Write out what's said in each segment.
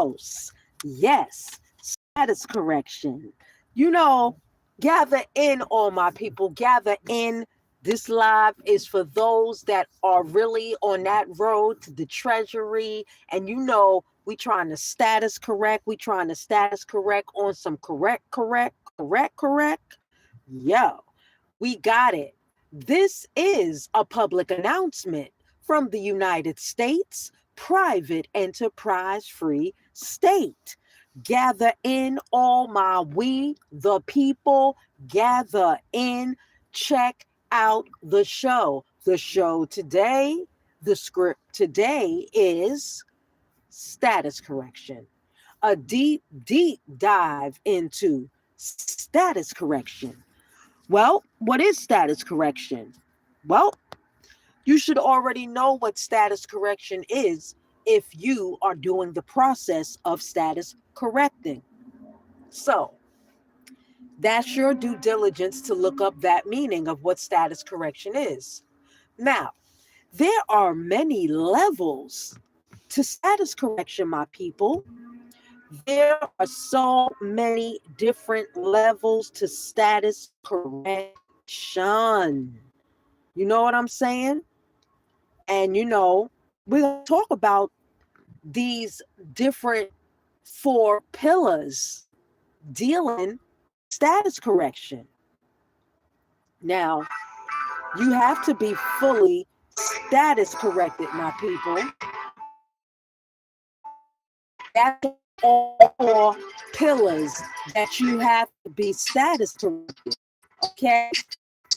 house. Yes, status correction. You know, gather in, all my people, gather in. This live is for those that are really on that road to the treasury. And we trying to status correct. We trying to status correct on some correct. Yo, we got it. This is a public announcement from the United States private enterprise free state. Gather in, all my we, the people, gather in, check out the show. The show today, the script today is status correction. A deep dive into status correction. Well, what is status correction? Well, you should already know what status correction is if you are doing the process of status correcting. So, that's your due diligence to look up that meaning of what status correction is. Now, there are many levels to status correction, my people. There are so many different levels to status correction. You know what I'm saying? And we're going to talk about these different 4 pillars dealing status correction. Now, you have to be fully status corrected, my people. That's all 4 pillars that you have to be status corrected. Okay?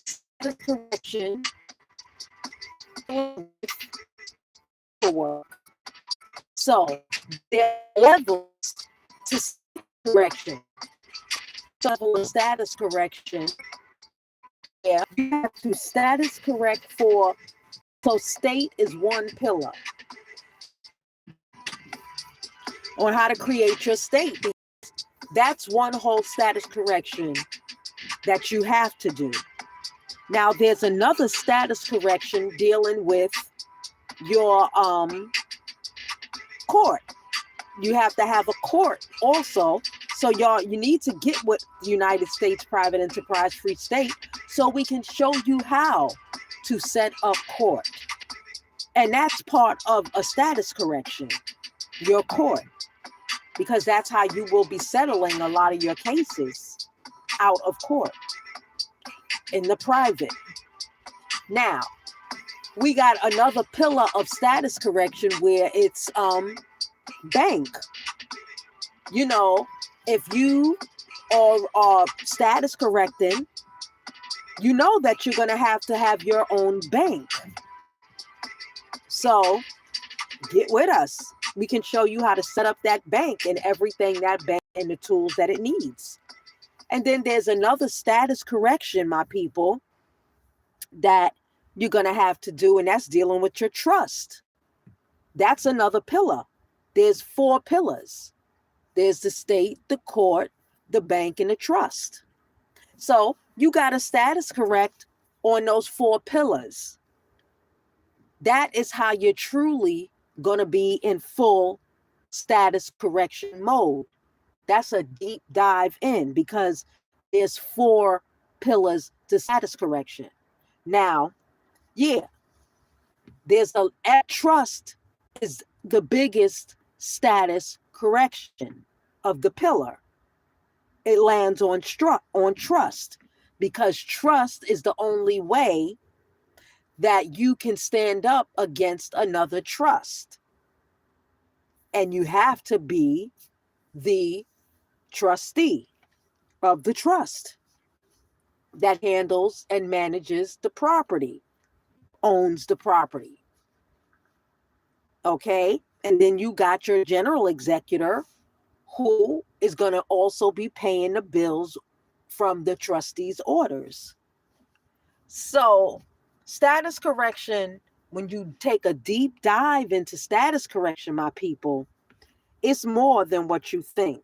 Status correction work. So there are levels to correction. So status correction. Yeah, you have to status correct for. So state is 1 pillar on how to create your state. That's one whole status correction that you have to do. Now there's another status correction dealing with your court. You have to have a court also. So you need to get with United States Private Enterprise Free State so we can show you how to set up court. And that's part of a status correction, your court, because that's how you will be settling a lot of your cases out of court in the private. Now, we got another pillar of status correction where it's bank. If you are status correcting, you know that you're going to have your own bank. So get with us. We can show you how to set up that bank and everything that bank and the tools that it needs. And then there's another status correction, my people, that you're going to have to do, and that's dealing with your trust. That's another pillar. There's 4 pillars. There's the state, the court, the bank, and the trust. So you got to status correct on those 4 pillars. That is how you're truly going to be in full status correction mode. That's a deep dive in because there's 4 pillars to status correction. Now, trust is the biggest status correction of the pillar. It lands on trust because trust is the only way that you can stand up against another trust. And you have to be the trustee of the trust that handles and manages the property, owns the property. Okay? And then you got your general executor who is going to also be paying the bills from the trustee's orders. So status correction, when you take a deep dive into status correction, my people, it's more than what you think.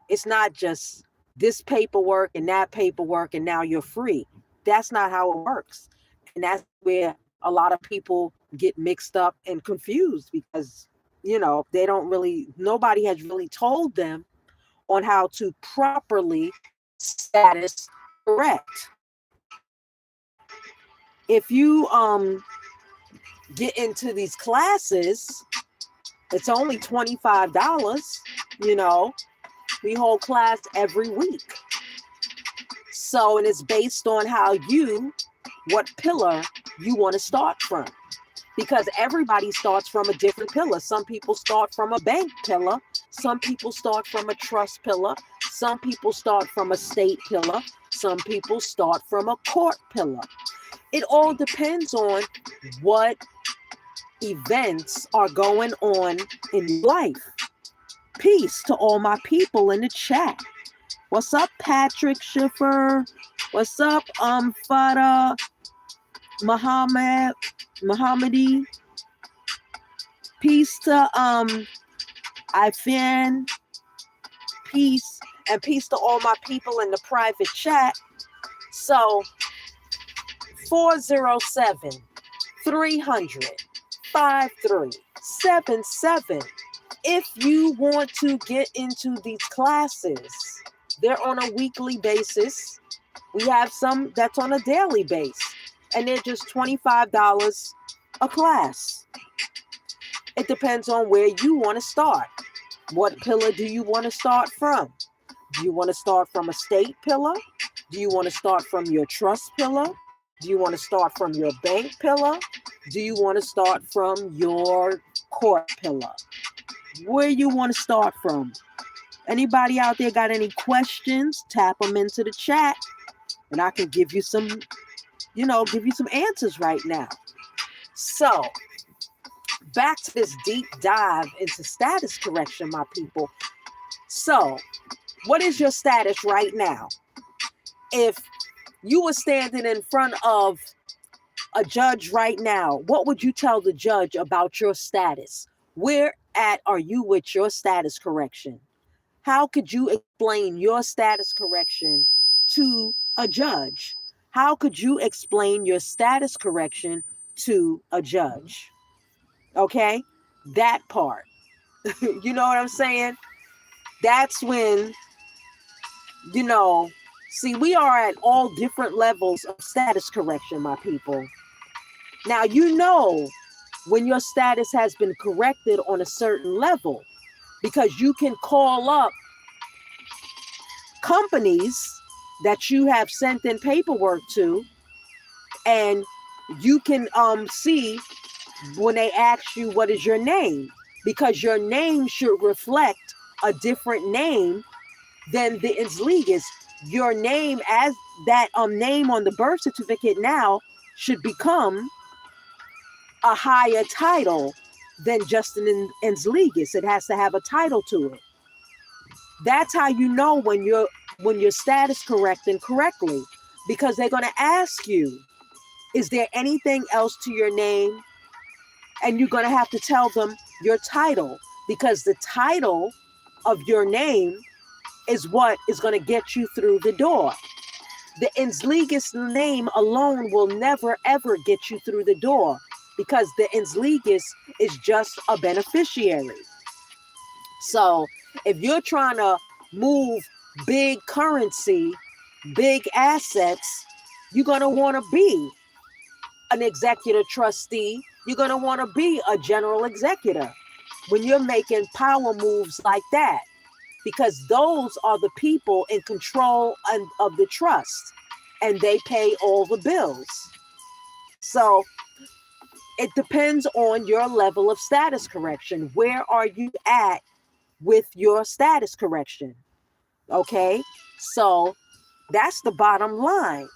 It's not just this paperwork and that paperwork and now you're free. That's not how it works. And that's where a lot of people get mixed up and confused because they don't really, nobody has really told them on how to properly status correct. If you get into these classes, it's only $25. We hold class every week. So, and it's based on what pillar you want to start from. Because everybody starts from a different pillar. Some people start from a bank pillar. Some people start from a trust pillar. Some people start from a state pillar. Some people start from a court pillar. It all depends on what events are going on in life. Peace to all my people in the chat. What's up, Patrick Schiffer? What's up, Fada Muhammadi? Peace to Ifan. Peace, and peace to all my people in the private chat. So 407-300-5377. If you want to get into these classes, they're on a weekly basis. We have some that's on a daily base, and they're just $25 a class. It depends on where you want to start. What pillar do you want to start from? Do you want to start from a state pillar? Do you want to start from your trust pillar? Do you want to start from your bank pillar? Do you want to start from your court pillar? Where you want to start from? Anybody out there got any questions? Tap them into the chat, and I can give you some, give you some answers right now. So, back to this deep dive into status correction, my people. So, what is your status right now? If you were standing in front of a judge right now, what would you tell the judge about your status? Where are you with your status correction? How could you explain your status correction to a judge? How could you explain your status correction to a judge? Okay, that part. You know what I'm saying? That's when, see, we are at all different levels of status correction, my people. Now, when your status has been corrected on a certain level, because you can call up companies that you have sent in paperwork to, and you can see when they ask you what is your name, because your name should reflect a different name than the ins legis. Your name, as that name on the birth certificate now, should become a higher title than just an ins legis. It has to have a title to it. That's how you know when your status correcting correctly, because they're going to ask you, is there anything else to your name? And you're going to have to tell them your title, because the title of your name is what is going to get you through the door. The ins legis name alone will never, ever get you through the door, because the ins legis is just a beneficiary. So if you're trying to move big currency, big assets, you're going to want to be an executive trustee. You're going to want to be a general executor when you're making power moves like that, because those are the people in control of the trust, and they pay all the bills. So it depends on your level of status correction. Where are you at with your status correction? Okay, so that's the bottom line.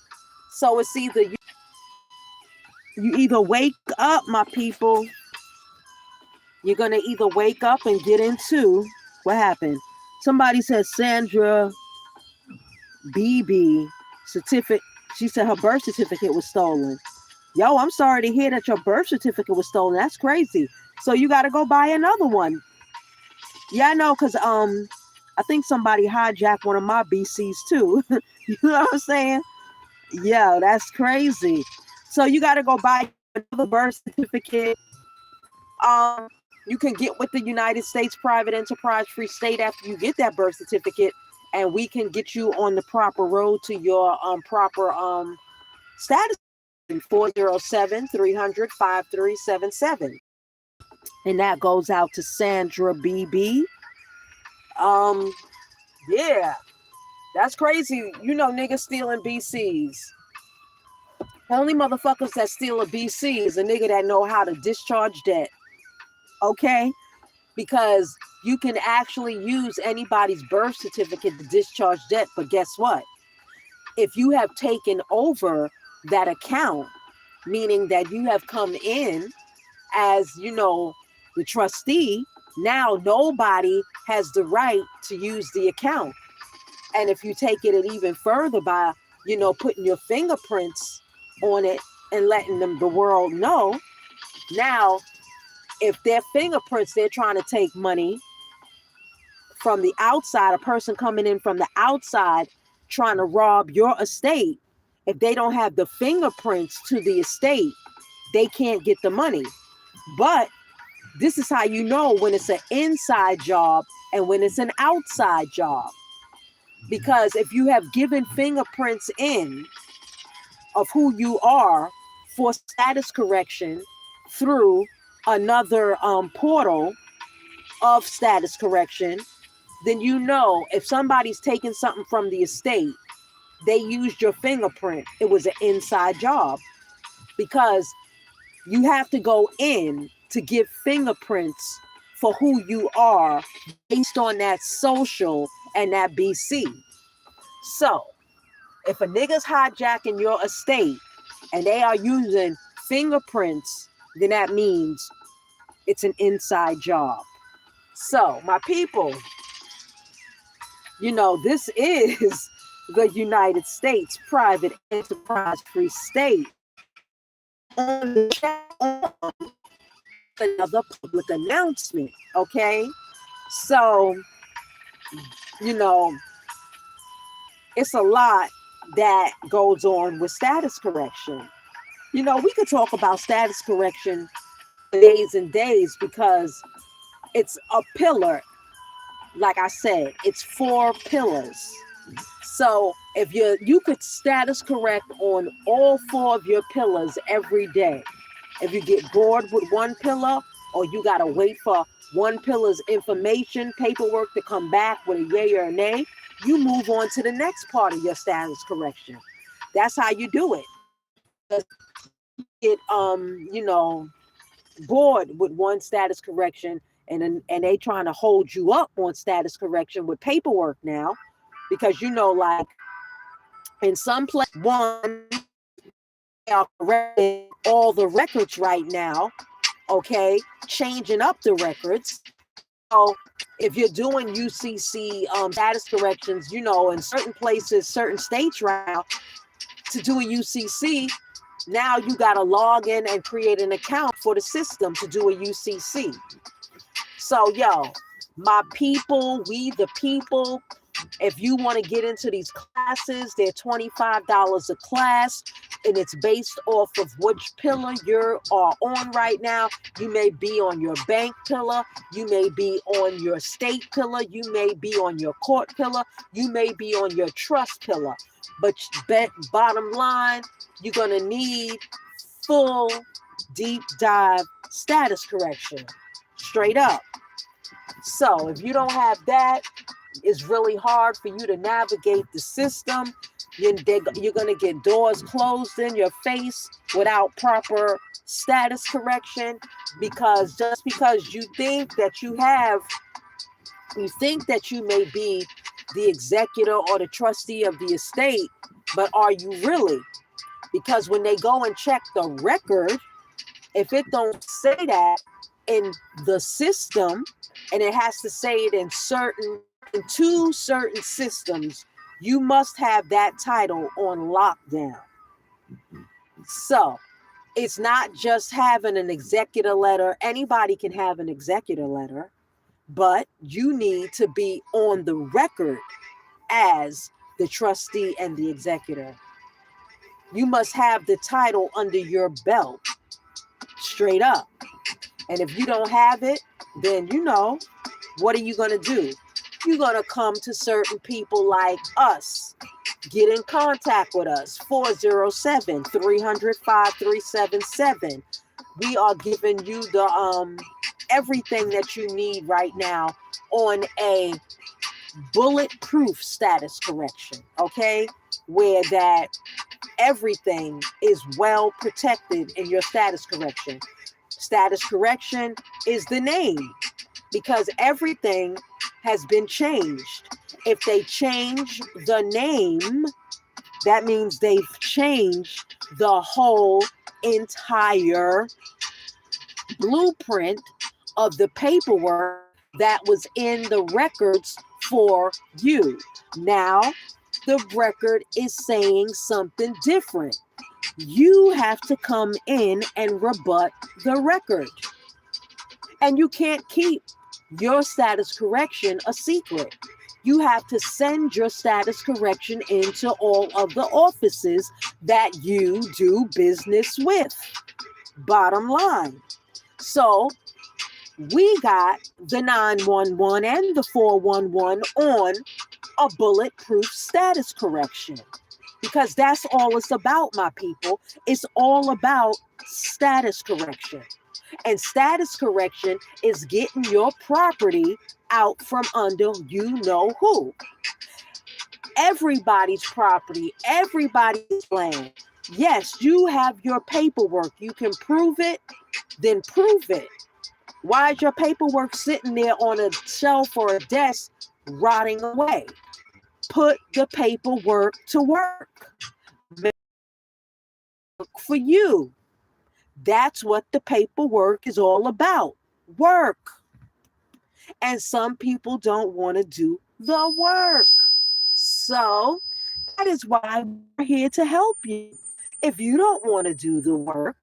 So it's either you either wake up, my people. You're going to either wake up and get into what happened. Somebody said Sandra BB certificate. She said her birth certificate was stolen. Yo, I'm sorry to hear that your birth certificate was stolen. That's crazy. So you got to go buy another one. Yeah, I know, because I think somebody hijacked one of my BCs too. You know what I'm saying? Yeah, that's crazy. So you got to go buy another birth certificate. You can get with the United States Private Enterprise Free State after you get that birth certificate, and we can get you on the proper road to your proper status. 407-300-5377. And that goes out to Sandra BB. Yeah, that's crazy. You know, niggas stealing BCs. The only motherfuckers that steal a BC is a nigga that know how to discharge debt. Okay? Because you can actually use anybody's birth certificate to discharge debt. But guess what? If you have taken over that account, meaning that you have come in as, you know, the trustee, now nobody has the right to use the account. And if you take it even further by, you know, putting your fingerprints on it and letting the world know, now, if their fingerprints, they're trying to take money from the outside, a person coming in from the outside trying to rob your estate, if they don't have the fingerprints to the estate, they can't get the money. But this is how you know when it's an inside job and when it's an outside job. Because if you have given fingerprints in of who you are for status correction through another portal of status correction, then you know if somebody's taking something from the estate, they used your fingerprint. It was an inside job, because you have to go in to give fingerprints for who you are based on that social and that BC. So if a nigga's hijacking your estate and they are using fingerprints, then that means it's an inside job. So my people, you know, this is the United States Private Enterprise Free State. Another public announcement, okay? So, you know, it's a lot that goes on with status correction. You know, we could talk about status correction for days and days, because it's a pillar. Like I said, it's 4 pillars. So if you could status correct on all 4 of your pillars every day. If you get bored with one pillar, or you got to wait for one pillar's information, paperwork to come back with a yay or a nay, you move on to the next part of your status correction. That's how you do it. Get you know, bored with one status correction, and they trying to hold you up on status correction with paperwork now, because you know, like in some place, one, they are correcting all the records right now, okay, changing up the records. So if you're doing UCC status corrections, you know, in certain places, certain states right now, to do a UCC, now you got to log in and create an account for the system to do a UCC. So, yo, my people, we the people, if you want to get into these classes, they're $25 a class, and it's based off of which pillar you are on right now. You may be on your bank pillar, you may be on your state pillar, you may be on your court pillar, you may be on your trust pillar. But bottom line, you're going to need full deep dive status correction, straight up. So if you don't have that, it's really hard for you to navigate the system. You're going to get doors closed in your face without proper status correction, because just because you think that you think that you may be the executor or the trustee of the estate, but are you really? Because when they go and check the record, if it don't say that in the system, and it has to say it in 2 certain systems, you must have that title on lockdown. So it's not just having an executor letter. Anybody can have an executor letter, but you need to be on the record as the trustee and the executor. You must have the title under your belt. straight up. And if you don't have it, then what are you going to do? You're going to come to certain people like us. Get in contact with us, 407-300-5377. We are giving you the everything that you need right now on a bulletproof status correction, okay? Where that everything is well protected in your status correction. Status correction is the name because everything has been changed. If they change the name, that means they've changed the whole entire blueprint of the paperwork that was in the records for you. Now, the record is saying something different. You have to come in and rebut the record. And you can't keep your status correction a secret. You have to send your status correction into all of the offices that you do business with. Bottom line. So we got the 911 and the 411 on a bulletproof status correction because that's all it's about, my people. It's all about status correction. And status correction is getting your property out from under you know who. Everybody's property, everybody's land. Yes, you have your paperwork. You can prove it, then prove it. Why is your paperwork sitting there on a shelf or a desk rotting away? Put the paperwork to work. Make it work for you. That's what the paperwork is all about. Work. And some people don't want to do the work. So that is why we're here to help you. If you don't want to do the work,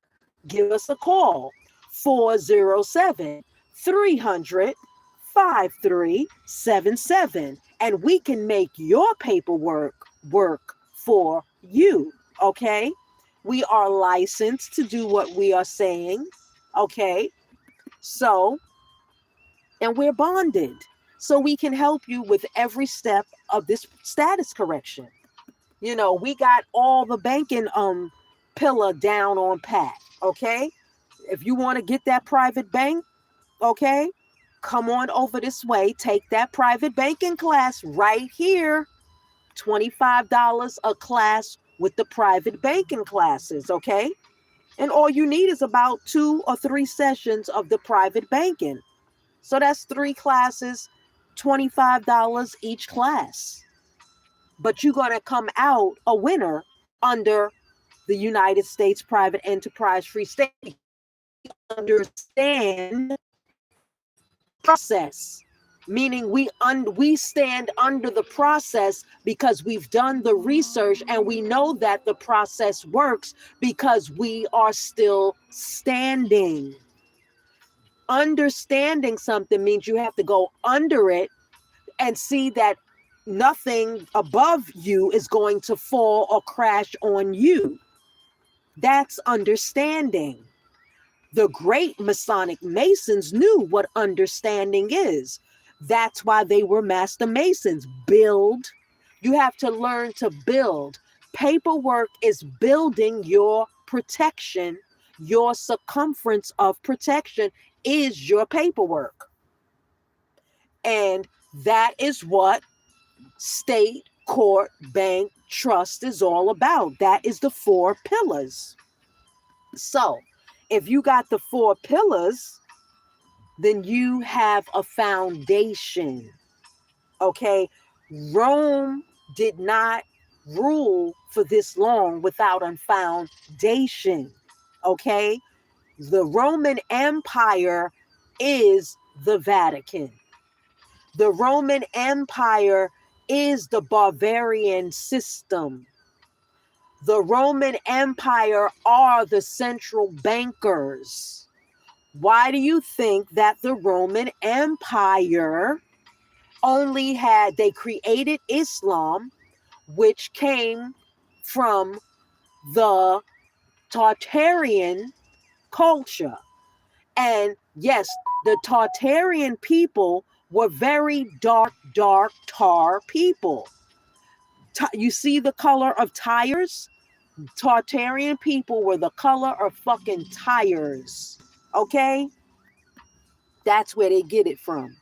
give us a call. 407-300-5377. And we can make your paperwork work for you. Okay? We are licensed to do what we are saying. Okay? So, and we're bonded. So we can help you with every step of this status correction. We got all the banking pillar down on pat. Okay? If you want to get that private bank, okay, come on over this way. Take that private banking class right here. $25 a class with the private banking classes, okay? And all you need is about 2 or 3 sessions of the private banking. So that's 3 classes, $25 each class. But you're going to come out a winner under the United States Private Enterprise Free State. Understand process, meaning we stand under the process because we've done the research and we know that the process works because we are still standing. Understanding something means you have to go under it and see that nothing above you is going to fall or crash on you. That's understanding. The great Masonic Masons knew what understanding is. That's why they were Master Masons. Build. You have to learn to build. Paperwork is building your protection. Your circumference of protection is your paperwork. And that is what state, court, bank, trust is all about. That is the 4 pillars. So, if you got the 4 pillars, then you have a foundation. Okay? Rome did not rule for this long without a foundation. Okay? The Roman Empire is the Vatican. The Roman Empire is the Bavarian system. The Roman Empire are the central bankers. Why do you think that the Roman Empire they created Islam, which came from the Tartarian culture. And yes, the Tartarian people were very dark tar people. You see the color of tires? Tartarian people were the color of fucking tires. Okay? That's where they get it from.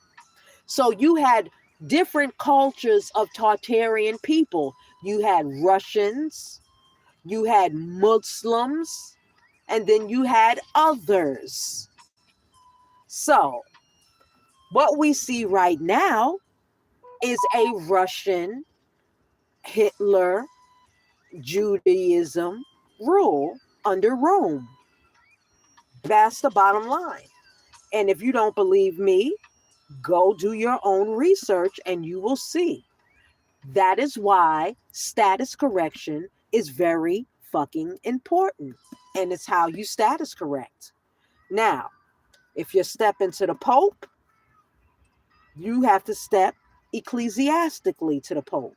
So you had different cultures of Tartarian people. You had Russians, you had Muslims, and then you had others. So what we see right now is a Russian Hitler Judaism rule under Rome. That's the bottom line. And if you don't believe me, go do your own research and you will see. That is why status correction is very fucking important. And it's how you status correct. Now, if you step into the Pope, you have to step ecclesiastically to the Pope.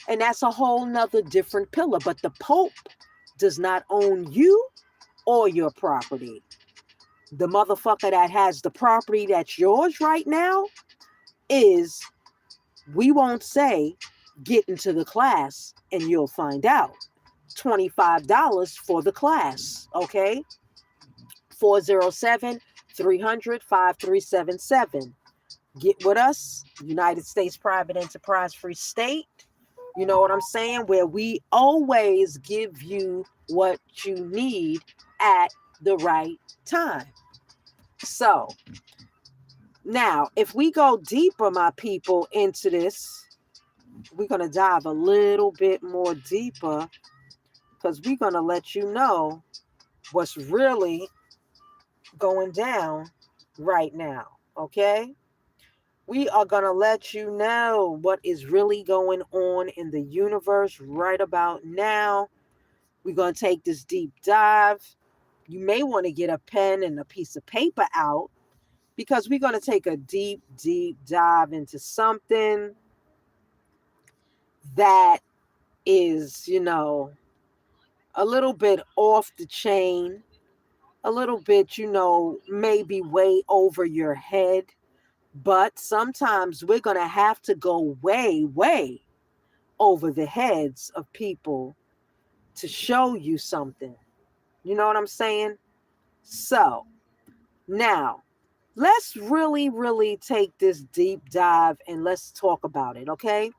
And that's a whole nother different pillar. But the Pope does not own you or your property. The motherfucker that has the property that's yours right now is, we won't say, get into the class and you'll find out. $25 for the class, okay? 407-300-5377. Get with us, United States Private Enterprise Free State. You know what I'm saying? Where we always give you what you need at the right time. So, now, if we go deeper, my people, into this, we're going to dive a little bit more deeper because we're going to let you know what's really going down right now, okay? We are going to let you know what is really going on in the universe right about now. We're going to take this deep dive. You may want to get a pen and a piece of paper out because we're going to take a deep dive into something that is, a little bit off the chain, a little bit, maybe way over your head. But sometimes we're going to have to go way over the heads of people to show you something. You know what I'm saying? So now let's really take this deep dive and let's talk about it, okay?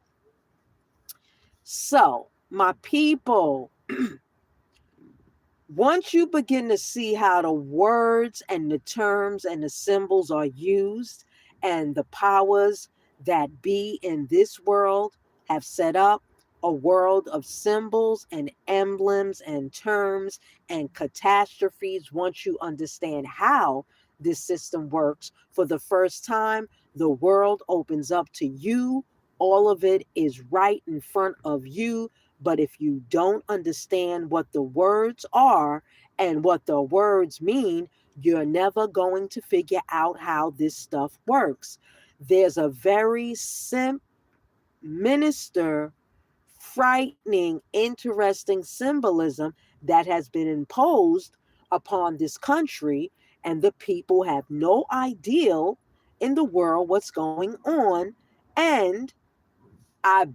So, my people, once you begin to see how the words and the terms and the symbols are used and the powers that be in this world have set up a world of symbols and emblems and terms and catastrophes, once you understand how this system works for the first time, the world opens up to you. All of it is right in front of you. But if you don't understand what the words are and what the words mean, you're never going to figure out how this stuff works. There's a very sinister, frightening, interesting symbolism that has been imposed upon this country, and the people have no idea in the world what's going on. And I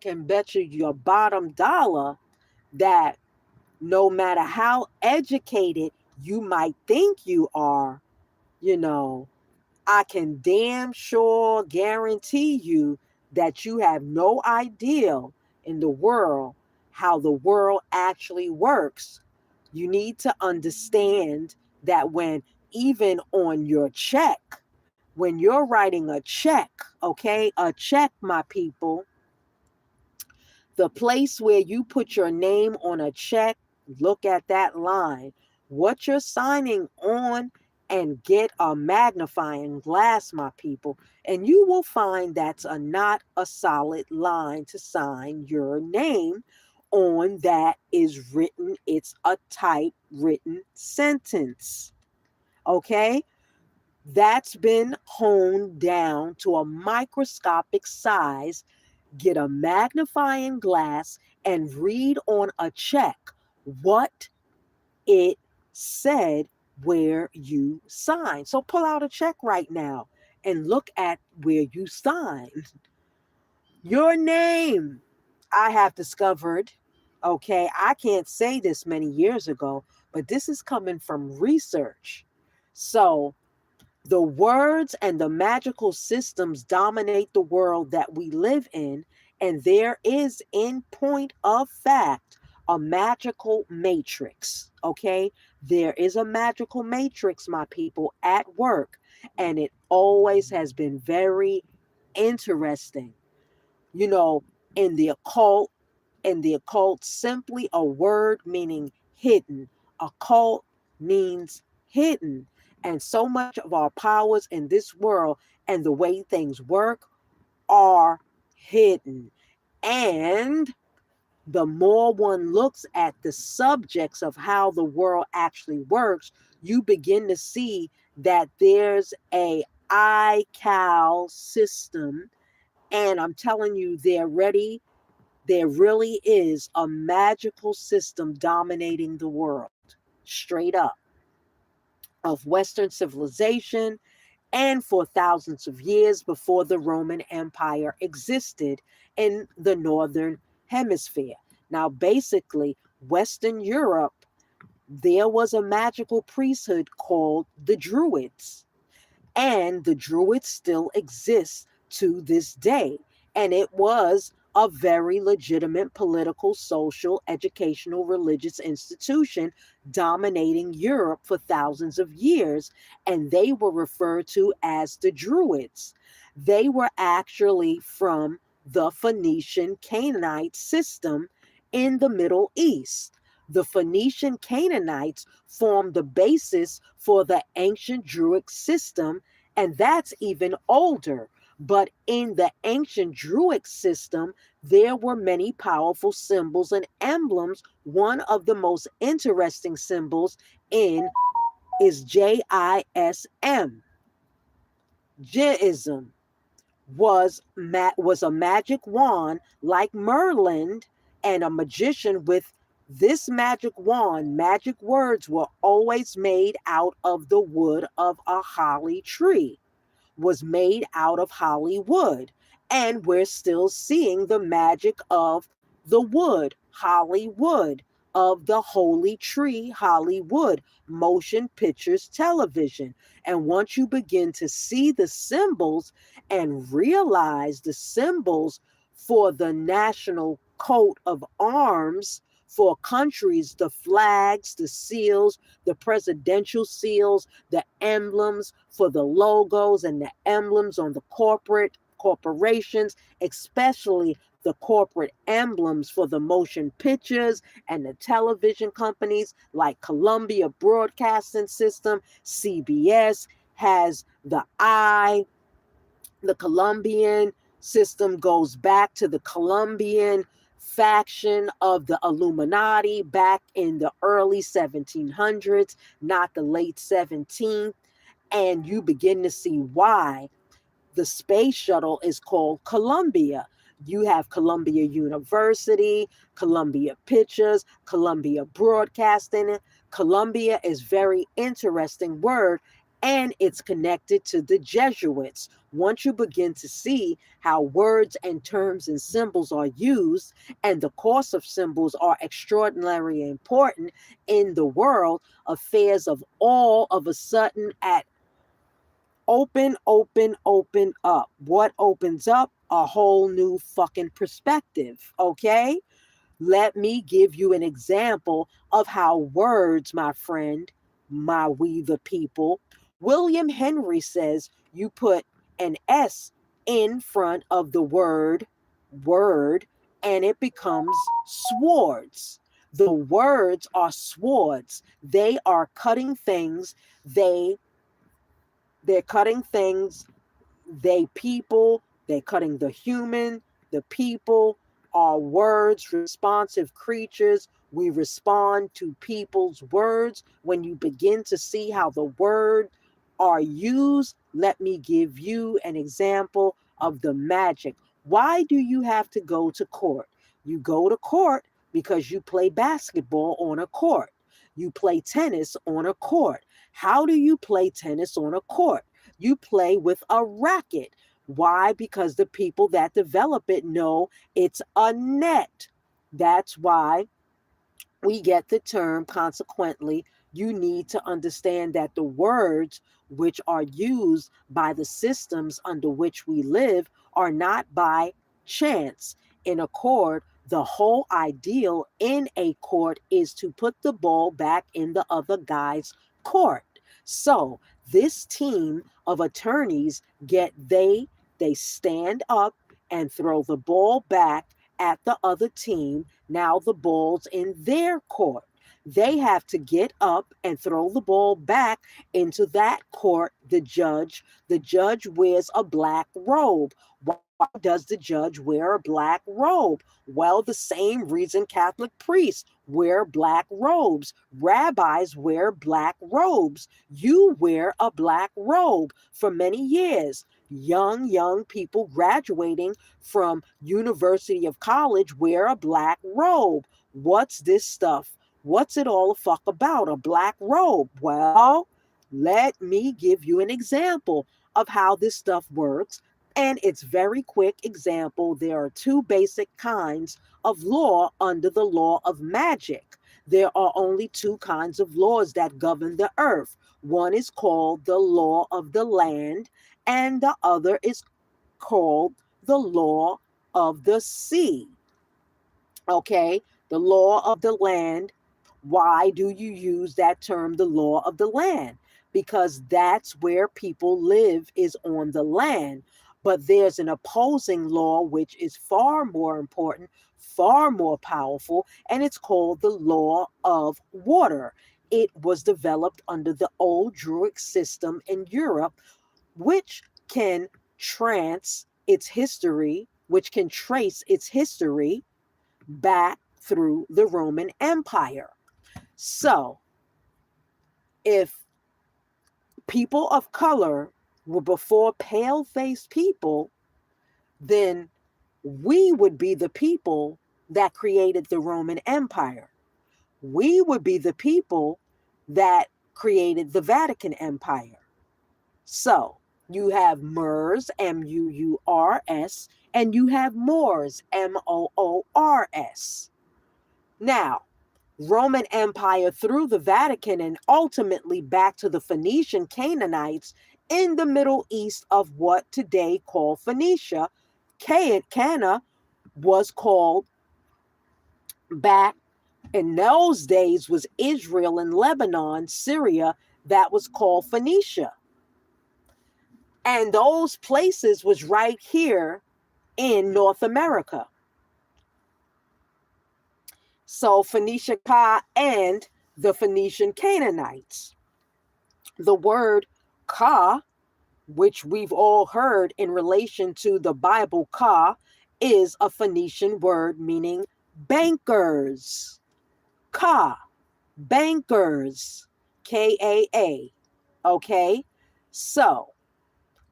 can bet you your bottom dollar that no matter how educated you might think you are, I can damn sure guarantee you that you have no idea in the world how the world actually works. You need to understand that when even on your check, when you're writing a check, okay, a check, my people, the place where you put your name on a check, look at that line. What you're signing on, and get a magnifying glass, my people, and you will find that's not a solid line to sign your name on. That is written, it's a typewritten sentence. Okay? That's been honed down to a microscopic size. Get a magnifying glass and read on a check what it said where you signed. So pull out a check right now and look at where you signed. Your name, I have discovered, okay, I can't say this many years ago, but this is coming from research. So the words and the magical systems dominate the world that we live in, and there is, in point of fact, a magical matrix. Okay, there is a magical matrix, my people, at work, and it always has been very interesting. You know, in the occult, simply a word meaning hidden. Occult means hidden. And so much of our powers in this world and the way things work are hidden. And the more one looks at the subjects of how the world actually works, you begin to see that there's a iCal system. And I'm telling you, there really is a magical system dominating the world, straight up, of Western civilization, and for thousands of years before the Roman Empire existed in the Northern Hemisphere. Now, basically, Western Europe, there was a magical priesthood called the Druids. And the Druids still exist to this day. And it was a very legitimate political, social, educational, religious institution dominating Europe for thousands of years. And they were referred to as the Druids. They were actually from the Phoenician Canaanite system in the Middle East. The Phoenician Canaanites formed the basis for the ancient Druid system, and that's even older. But in the ancient Druid system, there were many powerful symbols and emblems. One of the most interesting symbols in is JISM. Jism was a magic wand like Merlin, and a magician with this magic wand. Magic words were always made out of the wood of a holly tree, was made out of Hollywood. And we're still seeing the magic of the wood, Hollywood, of the holy tree, Hollywood, motion pictures, television. And once you begin to see the symbols and realize the symbols for the national coat of arms for countries, the flags, the seals, the presidential seals, the emblems for the logos and the emblems on the corporations, especially the corporate emblems for the motion pictures and the television companies like Columbia Broadcasting System, CBS has the eye. The Colombian system goes back to the Colombian faction of the Illuminati back in the early 1700s, not the late 17th. And you begin to see why the space shuttle is called Columbia. You have Columbia University, Columbia Pictures, Columbia Broadcasting. Columbia is very interesting word, and it's connected to the Jesuits. Once you begin to see how words and terms and symbols are used, and the course of symbols are extraordinarily important in the world, affairs of all of a sudden at open up. What opens up? A whole new fucking perspective. Okay? Let me give you an example of how words, my friend, my we the people. William Henry says you put an S in front of the word, and it becomes swords. The words are swords. They are cutting things. They're cutting things. They're cutting the human, the people are words, responsive creatures. We respond to people's words. When you begin to see how the word are used, let me give you an example of the magic. Why do you have to go to court? You go to court because you play basketball on a court. You play tennis on a court. How do you play tennis on a court? You play with a racket. Why? Because the people that develop it know it's a net. That's why we get the term. Consequently, you need to understand that the words which are used by the systems under which we live are not by chance. In a court, the whole ideal in a court is to put the ball back in the other guy's court. So this team of attorneys they stand up and throw the ball back at the other team. Now the ball's in their court. They have to get up and throw the ball back into that court. The judge wears a black robe. Why does the judge wear a black robe? Well, the same reason Catholic priests wear black robes. Rabbis wear black robes. You wear a black robe for many years. Young people graduating from university of college wear a black robe. What's this stuff? What's it all a fuck about? A black robe? Well, let me give you an example of how this stuff works. And it's very quick example. There are two basic kinds of law under the law of magic. There are only two kinds of laws that govern the earth. One is called the law of the land, and the other is called the law of the sea. Okay, the law of the land. Why do you use that term, the law of the land? Because that's where people live, is on the land. But there's an opposing law which is far more important, far more powerful, and it's called the law of water. It was developed under the old Druid system in Europe, which can which can trace its history back through the Roman Empire. So, if people of color were before pale-faced people, then we would be the people that created the Roman Empire. We would be the people that created the Vatican Empire. So, you have Moors, Muurs, and you have Moors, Moors. Now, Roman Empire through the Vatican and ultimately back to the Phoenician Canaanites in the Middle East of what today called Phoenicia. Cana was called, back in those days, was Israel and Lebanon, Syria, that was called Phoenicia. And those places was right here in North America. So Phoenicia and the Phoenician Canaanites. The word Ka, which we've all heard in relation to the Bible, Ka, is a Phoenician word meaning bankers. Ka, bankers, Kaa. Okay, so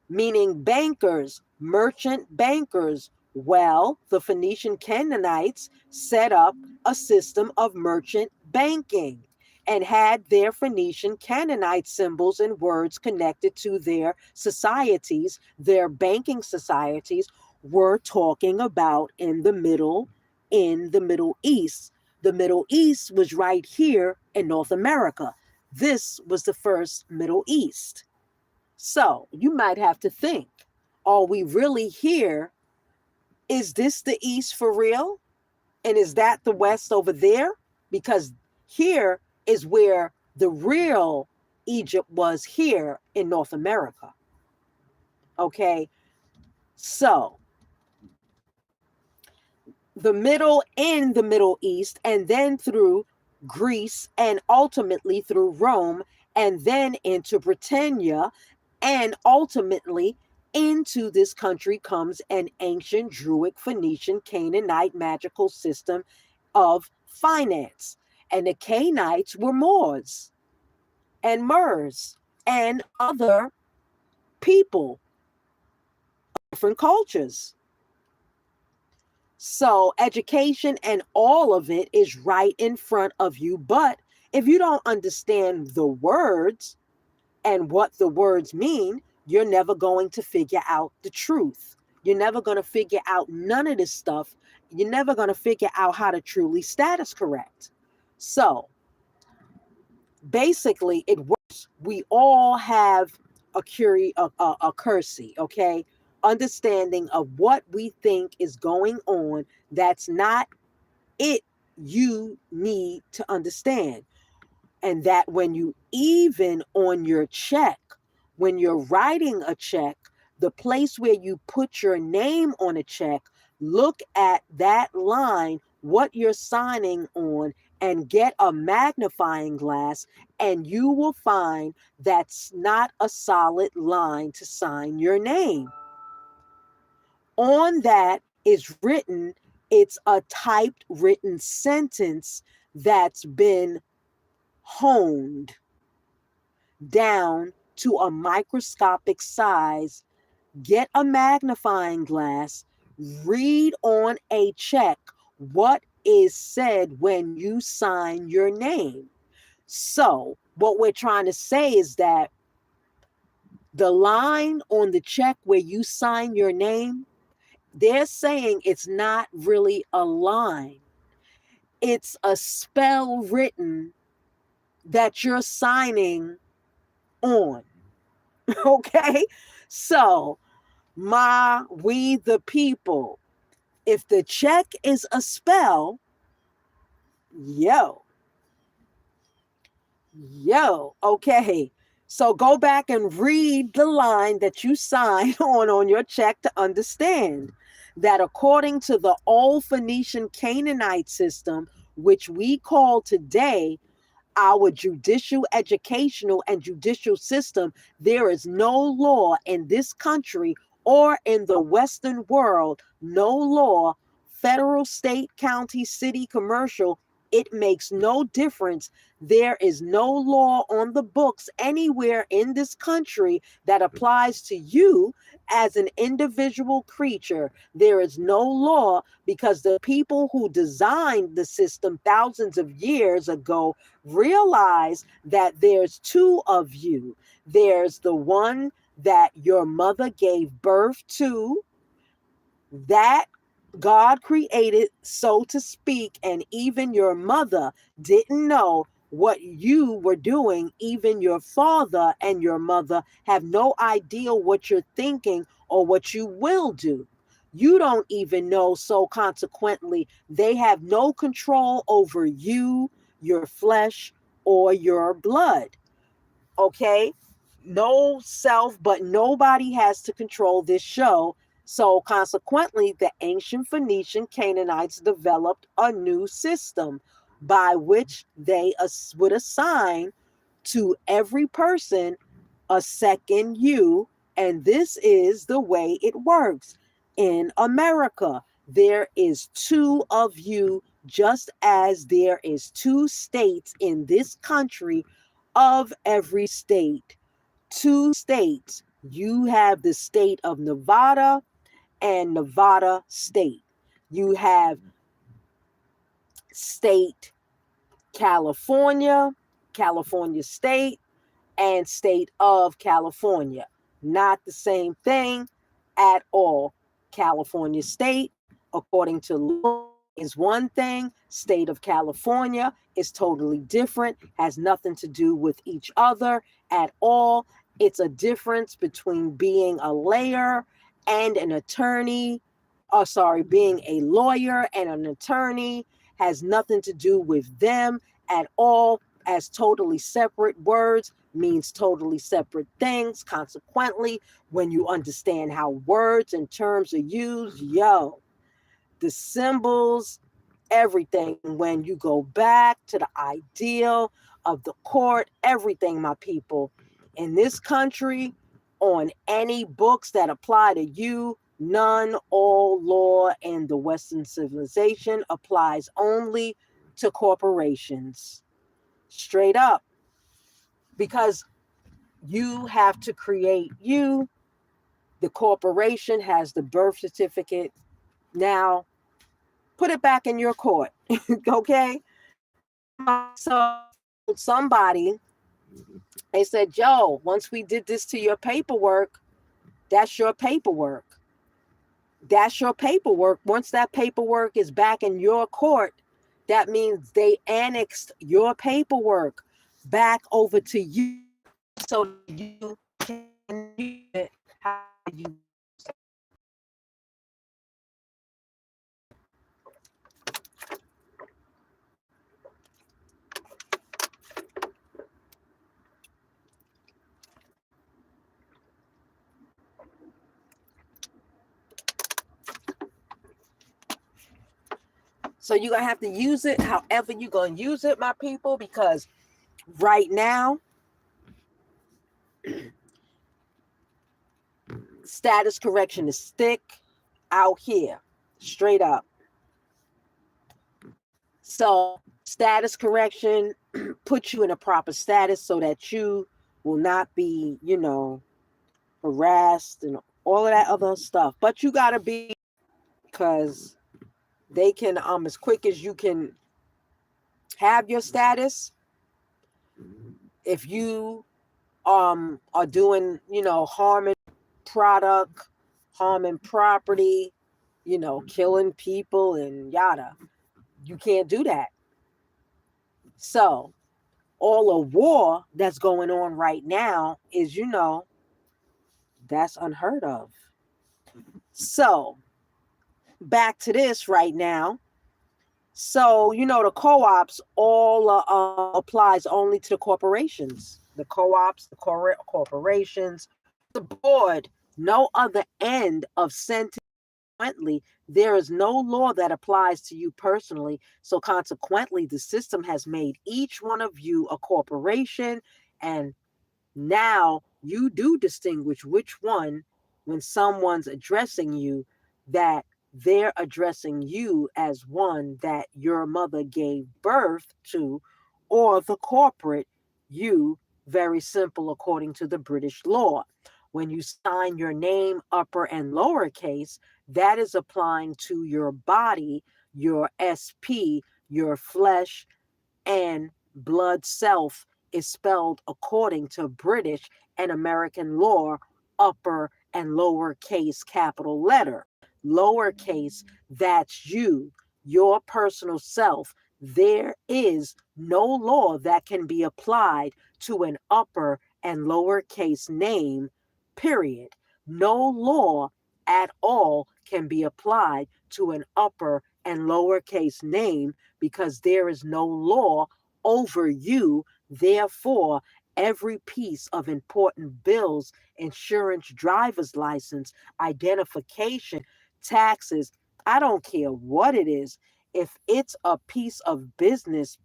meaning bankers, merchant bankers. Well, the Phoenician Canaanites set up a system of merchant banking and had their Phoenician Canaanite symbols and words connected to their societies. Their banking societies were talking about in the Middle East. The Middle East was right here in North America. This was the first Middle East. So you might have to think, are we really here? Is this the East for real? And is that the West over there? Because here is where the real Egypt was, here in North America. Okay, so the Middle East, and then through Greece, and ultimately through Rome, and then into Britannia, and ultimately into this country comes an ancient Druid Phoenician Canaanite magical system of finance. And the Canaanites were Moors and Mers and other people, different cultures. So education and all of it is right in front of you, but If you don't understand the words and what the words mean, you're never going to figure out the truth. You're never going to figure out none of this stuff. You're never going to figure out how to truly status correct. So basically, it works. We all have a cursey, okay? Understanding of what we think is going on. That's not it. You need to understand. And that when you even on your check, when you're writing a check, the place where you put your name on a check, look at that line, what you're signing on, and get a magnifying glass, and you will find that's not a solid line to sign your name. On that is written, it's a typed written sentence that's been honed down to a microscopic size. Get a magnifying glass, read on a check what is said when you sign your name. So, what we're trying to say is that the line on the check where you sign your name, they're saying it's not really a line. It's a spell written that you're signing on. Okay? So, we the people, if the check is a spell, yo, okay. So go back and read the line that you signed on your check to understand that according to the old Phoenician Canaanite system, which we call today our judicial, educational, and judicial system, there is no law in this country or in the Western world, no law, federal, state, county, city, commercial. It makes no difference. There is no law on the books anywhere in this country that applies to you as an individual creature. There is no law because the people who designed the system thousands of years ago realize that there's two of you. There's the one that your mother gave birth to, that God created, so to speak, and even your mother didn't know what you were doing. Even your father and your mother have no idea what you're thinking or what you will do. You don't even know, so consequently, they have no control over you, your flesh, or your blood. Okay? No self, but nobody has to control this show. So consequently, the ancient Phoenician Canaanites developed a new system by which they would assign to every person a second you. And this is the way it works. In America, there is two of you, just as there is two states in this country of every state. Two states. You have the state of Nevada and Nevada state. You have state California, California state, and state of California. Not the same thing at all. California state, according to law, is one thing. State of California is totally different, has nothing to do with each other at all. It's a difference between being a lawyer and an attorney. Oh, sorry, being a lawyer and an attorney has nothing to do with them at all, as totally separate words means totally separate things. Consequently, when you understand how words and terms are used, the symbols, everything, when you go back to the ideal of the court, everything, my people, in this country, on any books that apply to you, none, all law in the Western civilization applies only to corporations. Straight up. Because you have to create you. The corporation has the birth certificate. Now, put it back in your court. Okay? So somebody, they said, Joe, once we did this to your paperwork, that's your paperwork. That's your paperwork. Once that paperwork is back in your court, that means they annexed your paperwork back over to you so you can use it how you. So you're going to have to use it however you're going to use it, my people, because right now, status correction is thick out here, straight up. So status correction puts you in a proper status so that you will not be, harassed and all of that other stuff. But you got to be, because they can, as quick as you can have your status, if you are doing, harming product, harming property, killing people and yada, you can't do that. So all the war that's going on right now is, that's unheard of. So back to this right now. So, the co-ops all applies only to the corporations. The co-ops, the corporations, the board, no other end of sentence. Consequently, there is no law that applies to you personally. So consequently, the system has made each one of you a corporation, and now you do distinguish which one, when someone's addressing you, that they're addressing you as one that your mother gave birth to, or the corporate you, very simple according to the British law. When you sign your name upper and lowercase, that is applying to your body, your SP, your flesh, and blood self is spelled according to British and American law, upper and lowercase capital letter. Lowercase, that's you, your personal self. There is no law that can be applied to an upper and lowercase name, period. No law at all can be applied to an upper and lowercase name, because there is no law over you. Therefore, every piece of important bills, insurance, driver's license, identification, taxes, I don't care what it is, if it's a piece of business,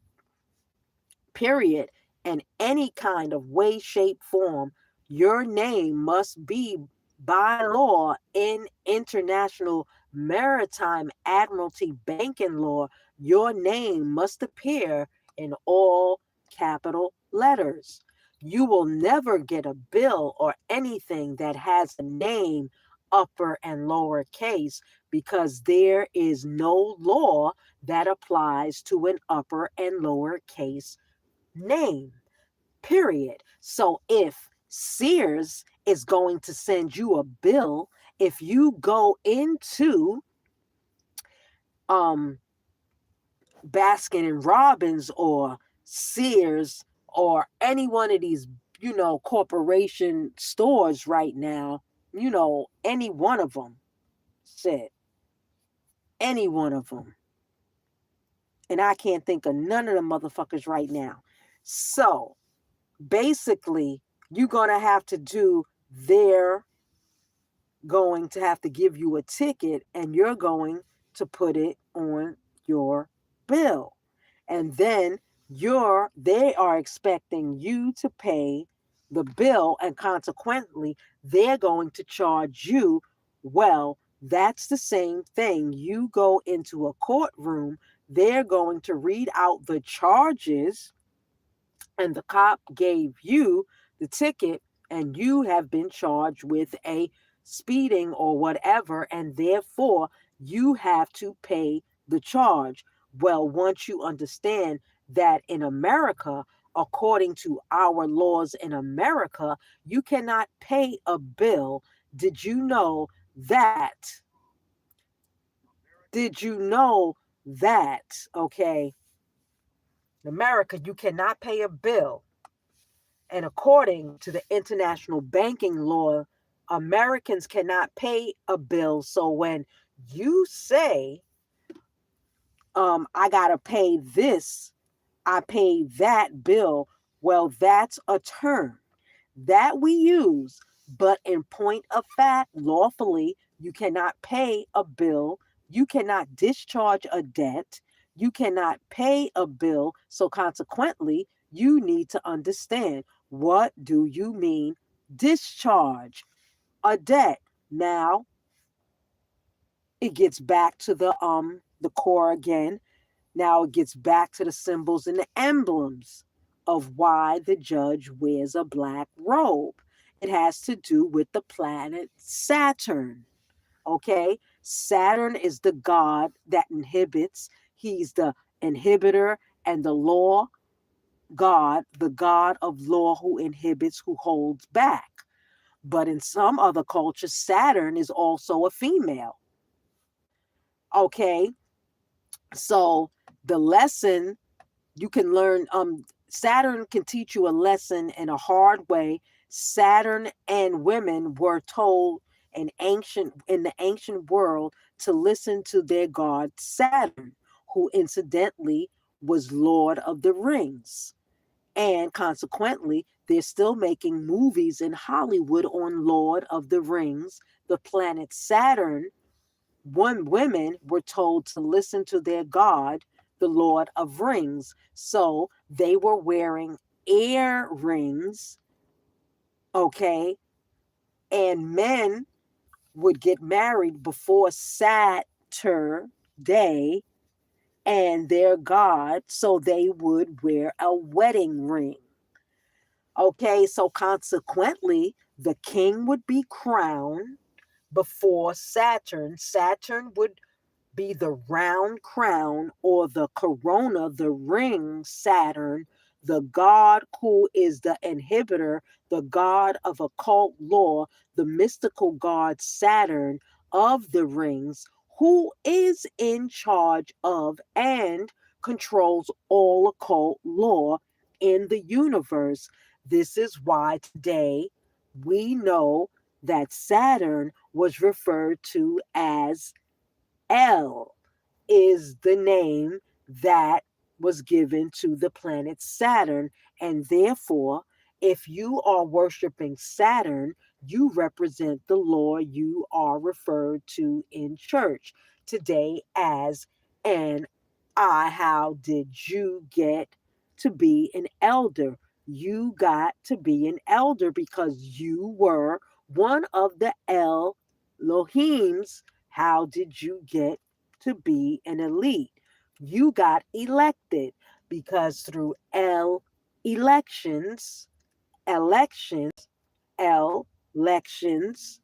period, in any kind of way, shape, form, your name must be, by law, in international maritime admiralty banking law, your name must appear in all capital letters. You will never get a bill or anything that has a name upper and lower case, because there is no law that applies to an upper and lower case name, period. So if Sears is going to send you a bill, if you go into Baskin and Robbins or Sears or any one of these, corporation stores right now, any one of them, shit, any one of them. And I can't think of none of the motherfuckers right now. So basically, you're going to have to do, they're going to have to give you a ticket, and you're going to put it on your bill. And then they are expecting you to pay the bill, and consequently, they're going to charge you. Well, that's the same thing. You go into a courtroom, they're going to read out the charges, and the cop gave you the ticket, and you have been charged with a speeding or whatever, and therefore you have to pay the charge. Well, once you understand that in America, according to our laws in America, you cannot pay a bill. Did you know that? Did you know that? Okay. In America, you cannot pay a bill. And according to the international banking law, Americans cannot pay a bill. So when you say, I got to pay this, I pay that bill, well, that's a term that we use. But in point of fact, lawfully, you cannot pay a bill. You cannot discharge a debt. You cannot pay a bill. So consequently, you need to understand, what do you mean discharge a debt? Now it gets back to the core again. Now it gets back to the symbols and the emblems of why the judge wears a black robe. It has to do with the planet Saturn. Okay? Saturn is the god that inhibits. He's the inhibitor and the law god, the god of law who inhibits, who holds back. But in some other cultures, Saturn is also a female. Okay? So the lesson you can learn, Saturn can teach you a lesson in a hard way. Saturn and women were told in the ancient world to listen to their god Saturn, who incidentally was Lord of the Rings. And consequently, they're still making movies in Hollywood on Lord of the Rings. The planet Saturn, women were told to listen to their god, the Lord of Rings. So they were wearing earrings, okay? And men would get married before Saturday and their god, so they would wear a wedding ring. Okay, so consequently, the king would be crowned before Saturn. Saturn would be the round crown or the corona, the ring Saturn, the god who is the inhibitor, the god of occult law, the mystical god Saturn of the rings, who is in charge of and controls all occult law in the universe. This is why today we know that Saturn was referred to as El, is the name that was given to the planet Saturn. And therefore, if you are worshiping Saturn, you represent the Lord you are referred to in church today as an I. How did you get to be an elder? You got to be an elder because you were one of the Elohims. How did you get to be an elite? You got elected because through elections, elections, elections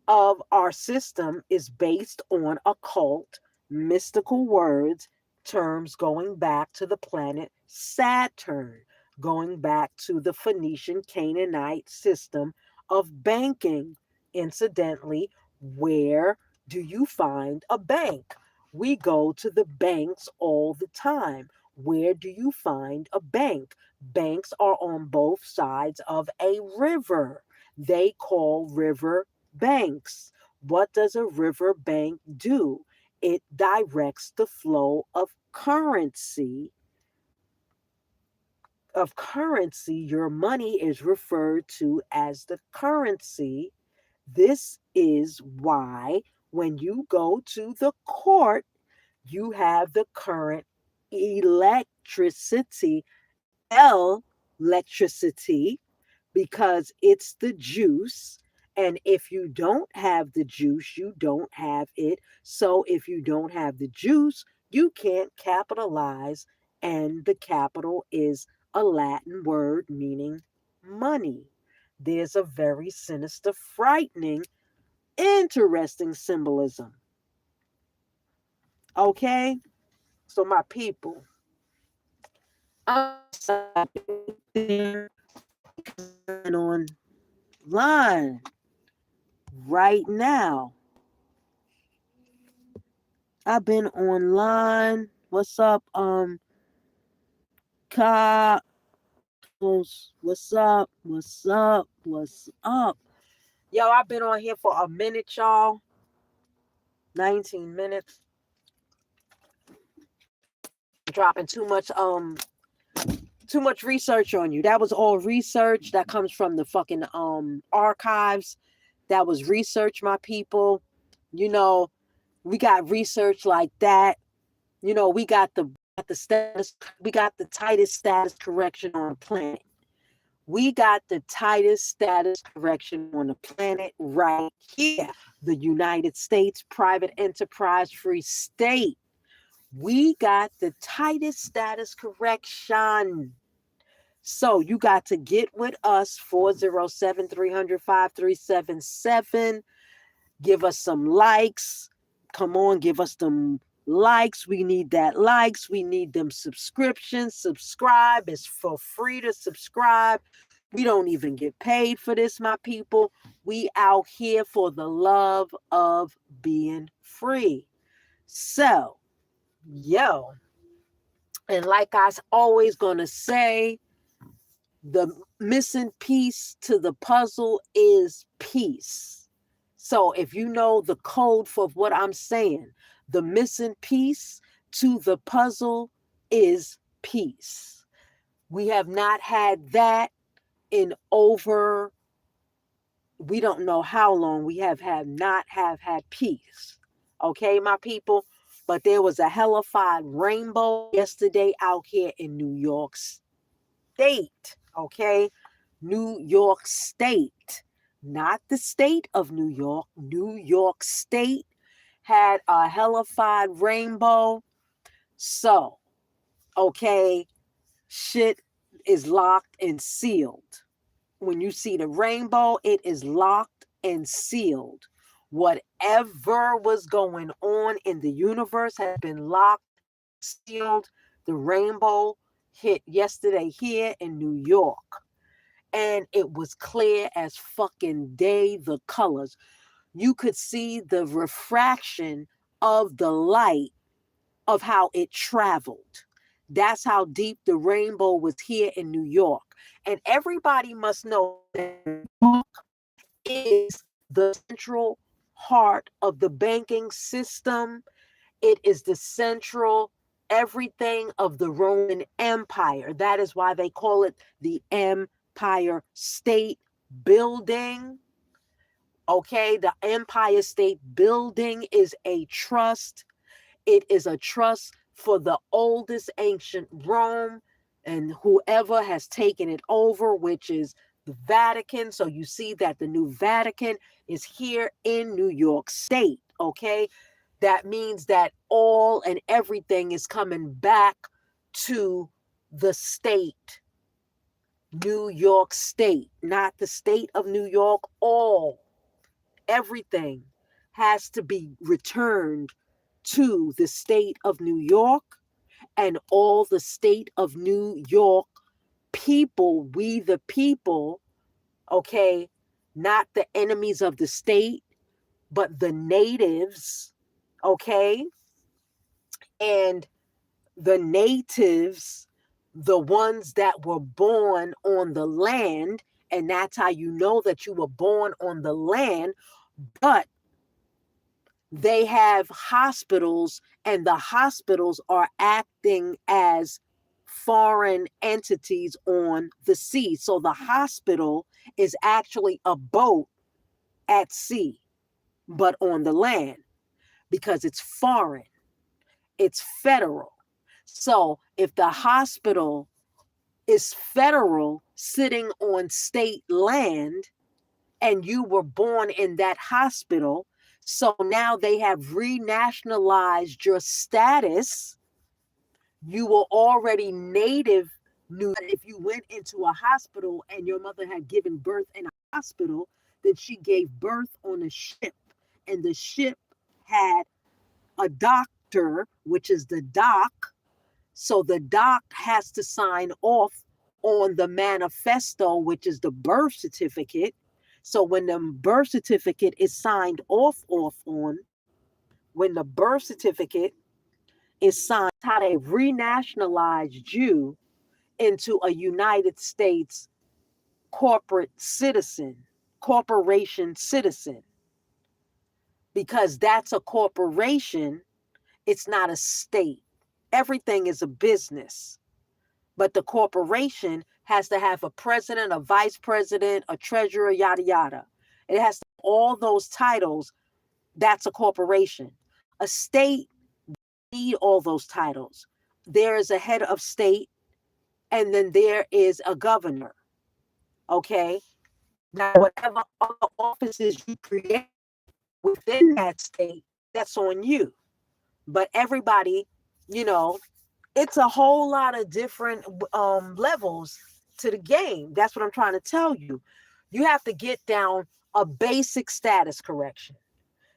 of our system is based on occult, mystical words, terms going back to the planet Saturn, going back to the Phoenician Canaanite system of banking. Incidentally, where do you find a bank? We go to the banks all the time. Where do you find a bank? Banks are on both sides of a river. They call river banks. What does a river bank do? It directs the flow of currency. Your money is referred to as the currency. This is why when you go to the court, you have the current electricity, electricity, because it's the juice. And if you don't have the juice, you don't have it. So if you don't have the juice, you can't capitalize. And the capital is a Latin word meaning money. There's a very sinister, frightening, interesting symbolism. Okay? So, my people, I'm there online right now. I've been online. What's up? Carlos. What's up? What's up? What's up? Yo, I've been on here for a minute, y'all. 19 minutes. Dropping too much research on you. That was all research that comes from the fucking archives. That was research, my people. You know, we got research like that. You know, we got the status, we got the tightest status correction on the planet. We got the tightest status correction on the planet right here. The United States private enterprise free state. We got the tightest status correction. So you got to get with us, 407-300-5377. Give us some likes. Come on, give us them likes. We need that likes. We need them subscriptions. Subscribe. It's for free to subscribe. We don't even get paid for this, my people. We out here for the love of being free. So, yo, and like I was always gonna say, the missing piece to the puzzle is peace. So if you know the code for what I'm saying, the missing piece to the puzzle is peace. We have not had that in over, we don't know how long we have not had peace. Okay, my people? But there was a hellified rainbow yesterday out here in New York State. Okay, New York State, not the state of New York. New York State had a hellified rainbow. So, okay, shit is locked and sealed. When you see the rainbow, it is locked and sealed. Whatever was going on in the universe has been locked, sealed. The rainbow hit yesterday here in New York. And it was clear as fucking day, the colors. You could see the refraction of the light of how it traveled. That's how deep the rainbow was here in New York. And everybody must know that New York is the central heart of the banking system. It is the central everything of the Roman Empire. That is why they call it the Empire State Building. Okay, the Empire State Building is a trust. It is a trust for the oldest ancient Rome and whoever has taken it over, which is the Vatican. So you see that the new Vatican is here in New York State. Okay, that means that all and everything is coming back to the state, New York State, not the state of New York. All, everything has to be returned to the state of New York, and all the state of New York people, we the people, okay, not the enemies of the state, but the natives, okay, and the natives, the ones that were born on the land, and that's how you know that you were born on the land, but they have hospitals, and the hospitals are acting as foreign entities on the sea. So the hospital is actually a boat at sea, but on the land, because it's foreign, it's federal. So if the hospital is federal, sitting on state land, and you were born in that hospital, so now they have renationalized your status. You were already native. Knew that if you went into a hospital and your mother had given birth in a hospital, then she gave birth on a ship, and the ship had a doctor, which is the dock, So the doc has to sign off on the manifesto, which is the birth certificate. So when the birth certificate is signed off on, when the birth certificate is signed, how they renationalized you into a United States corporation citizen, because that's a corporation. It's not a state. Everything is a business, but the corporation has to have a president, a vice president, a treasurer, yada, yada. It has all those titles. That's a corporation. A state need all those titles. There is a head of state, and then there is a governor. Okay. Now, whatever other offices you create within that state, that's on you. But everybody, you know, it's a whole lot of different levels to the game. That's what I'm trying to tell you. You have to get down a basic status correction.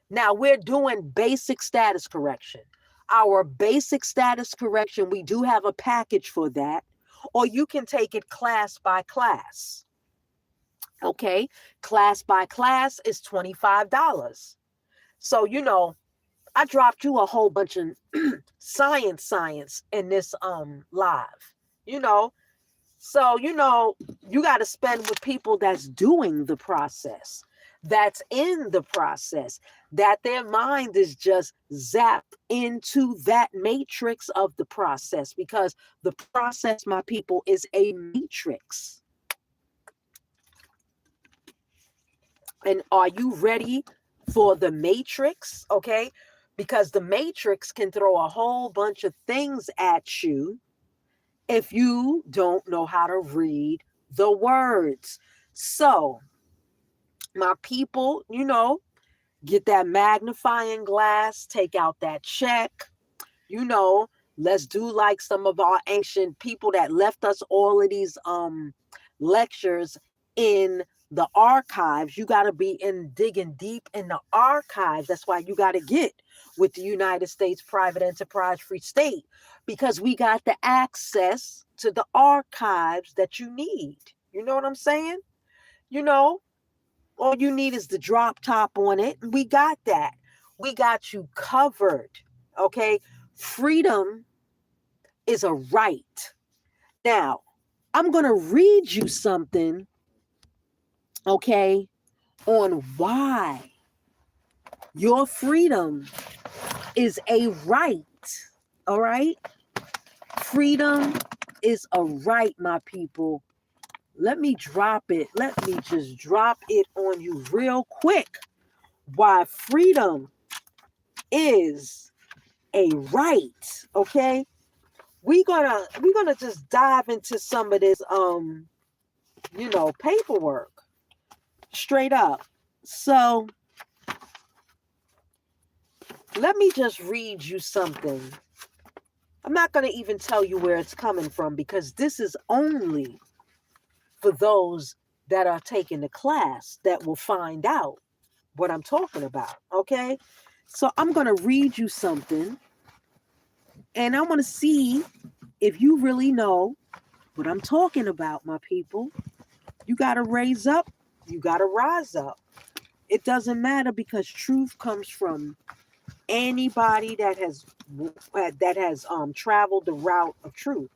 Now we're doing basic status correction. Our basic status correction, we do have a package for that, or you can take it class by class. Okay, class by class is $25. So, I dropped you a whole bunch of science in this live, you know. So, you got to spend with people that's doing the process, that's in the process, that their mind is just zapped into that matrix of the process, because the process, my people, is a matrix. And are you ready for the matrix? Okay. Because the matrix can throw a whole bunch of things at you if you don't know how to read the words. So, my people, get that magnifying glass, take out that check, let's do like some of our ancient people that left us all of these lectures in the archives. You got to be digging deep in the archives. That's why you got to get with the United States Private Enterprise Free State, because we got the access to the archives that you need. You know what I'm saying? All you need is the drop top on it. We got that. We got you covered. Okay. Freedom is a right. Now, I'm going to read you something, okay, on why your freedom is a right. All right? Freedom is a right, my people. Let me drop it. Let me just drop it on you real quick. Why freedom is a right, okay? We're gonna just dive into some of this paperwork straight up. So let me just read you something. I'm not going to even tell you where it's coming from, because this is only for those that are taking the class that will find out what I'm talking about. Okay. So I'm going to read you something, and I want to see if you really know what I'm talking about, my people. You got to raise up. You got to rise up. It doesn't matter, because truth comes from anybody that has traveled the route of truth.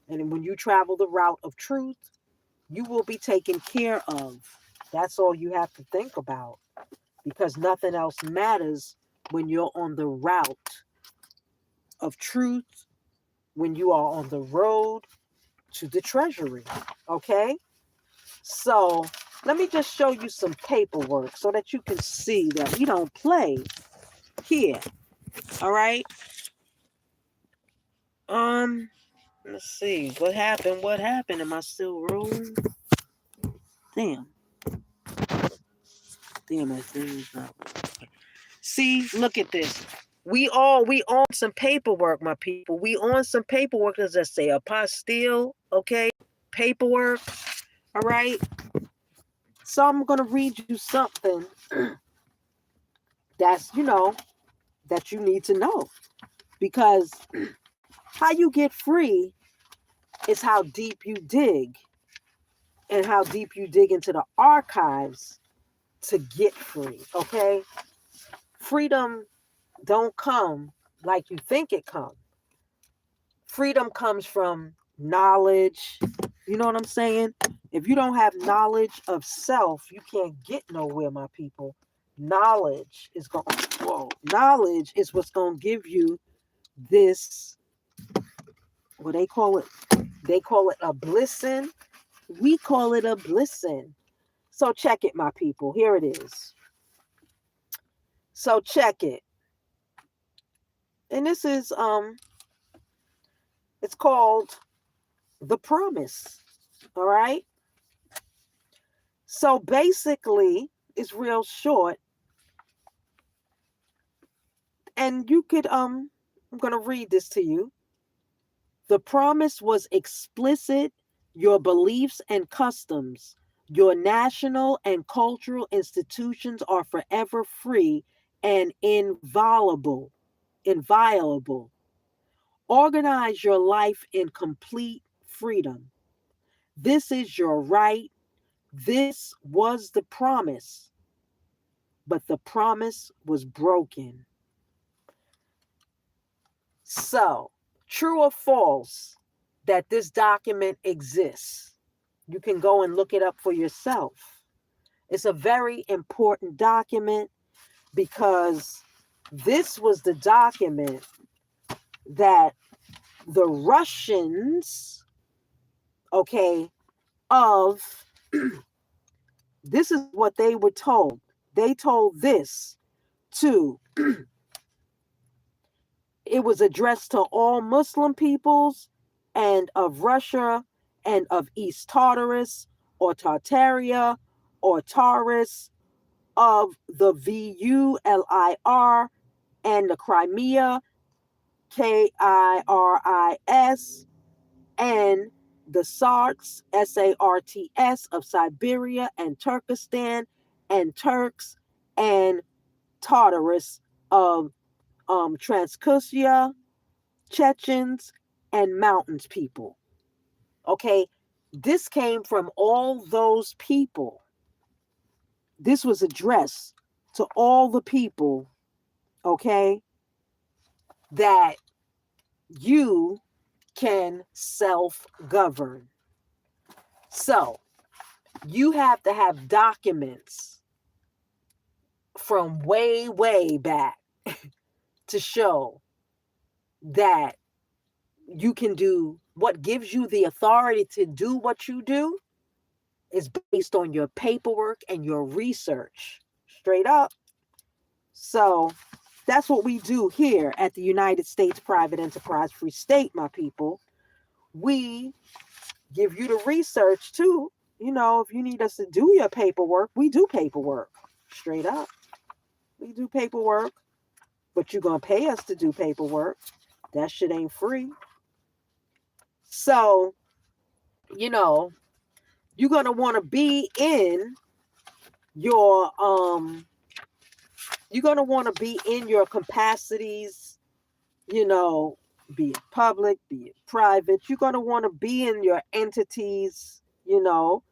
And when you travel the route of truth, you will be taken care of. That's all you have to think about, because nothing else matters when you're on the route of truth, when you are on the road to the treasury. Okay? So let me just show you some paperwork so that you can see that we don't play here. All right? Let's see. What happened? Am I still rolling? Damn, my thing is not. See, look at this. We on some paperwork, my people. We on some paperwork, as I say, apostille, okay? Paperwork. All right. So I'm gonna read you something that's that you need to know, because How you get free is how deep you dig, and how deep you dig into the archives to get free, okay? Freedom don't come like you think it comes. Freedom comes from knowledge. You know what I'm saying? If you don't have knowledge of self, you can't get nowhere, my people. Knowledge is going knowledge is what's going to give you this, what they call it a blessing. We call it a blessing. So check it, my people. Here it is. So check it. And this is it's called The Promise. All right? So basically, it's real short. And you could I'm going to read this to you. The promise was explicit. Your beliefs and customs, your national and cultural institutions are forever free and inviolable. Inviolable. Organize your life in complete freedom. This is your right. This was the promise, but the promise was broken. So, true or false that this document exists? You can go and look it up for yourself. It's a very important document because this was the document that the Russians, okay, of this is what they were told. They told this to, it was addressed to all Muslim peoples and of Russia and of East Tartarus or Tartaria or Taurus, of the VULIR and the Crimea, KIRIS, and the Sarts, SARTS, of Siberia and Turkestan, and Turks and Tartarus of Transcaucasia, Chechens, and mountains people. Okay, this came from all those people. This was addressed to all the people, okay, that you can self-govern. So you have to have documents from way, way back to show that you can do what gives you the authority to do what you do is based on your paperwork and your research. Straight up. So that's what we do here at the United States Private Enterprise Free State, my people. We give you the research too. You know, if you need us to do your paperwork, we do paperwork. Straight up. We do paperwork, but you're going to pay us to do paperwork. That shit ain't free. So, you know, you're going to want to be in your you're going to want to be in your capacities, you know, be it public, be it private. You're going to want to be in your entities, you know.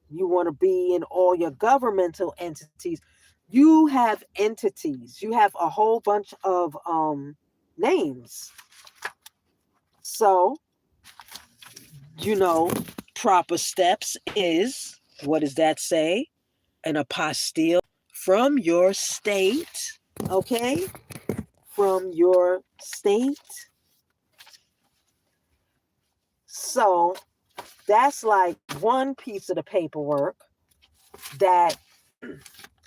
You want to be in all your governmental entities. You have entities. You have a whole bunch of names. So, you know, proper steps is, what does that say? An apostille from your state, okay? From your state. So that's like one piece of the paperwork that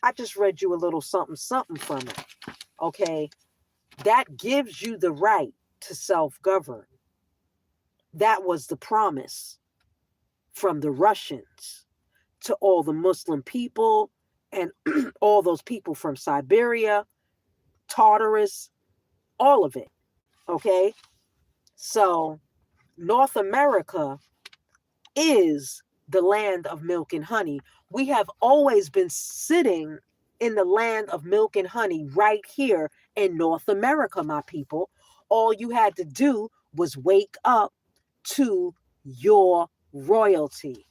I just read you a little something from it, okay? That gives you the right to self-govern. That was the promise from the Russians to all the Muslim people and all those people from Siberia, Tartarus, all of it, okay? So North America is the land of milk and honey. We have always been sitting in the land of milk and honey right here in North America, my people. All you had to do was wake up to your royalty.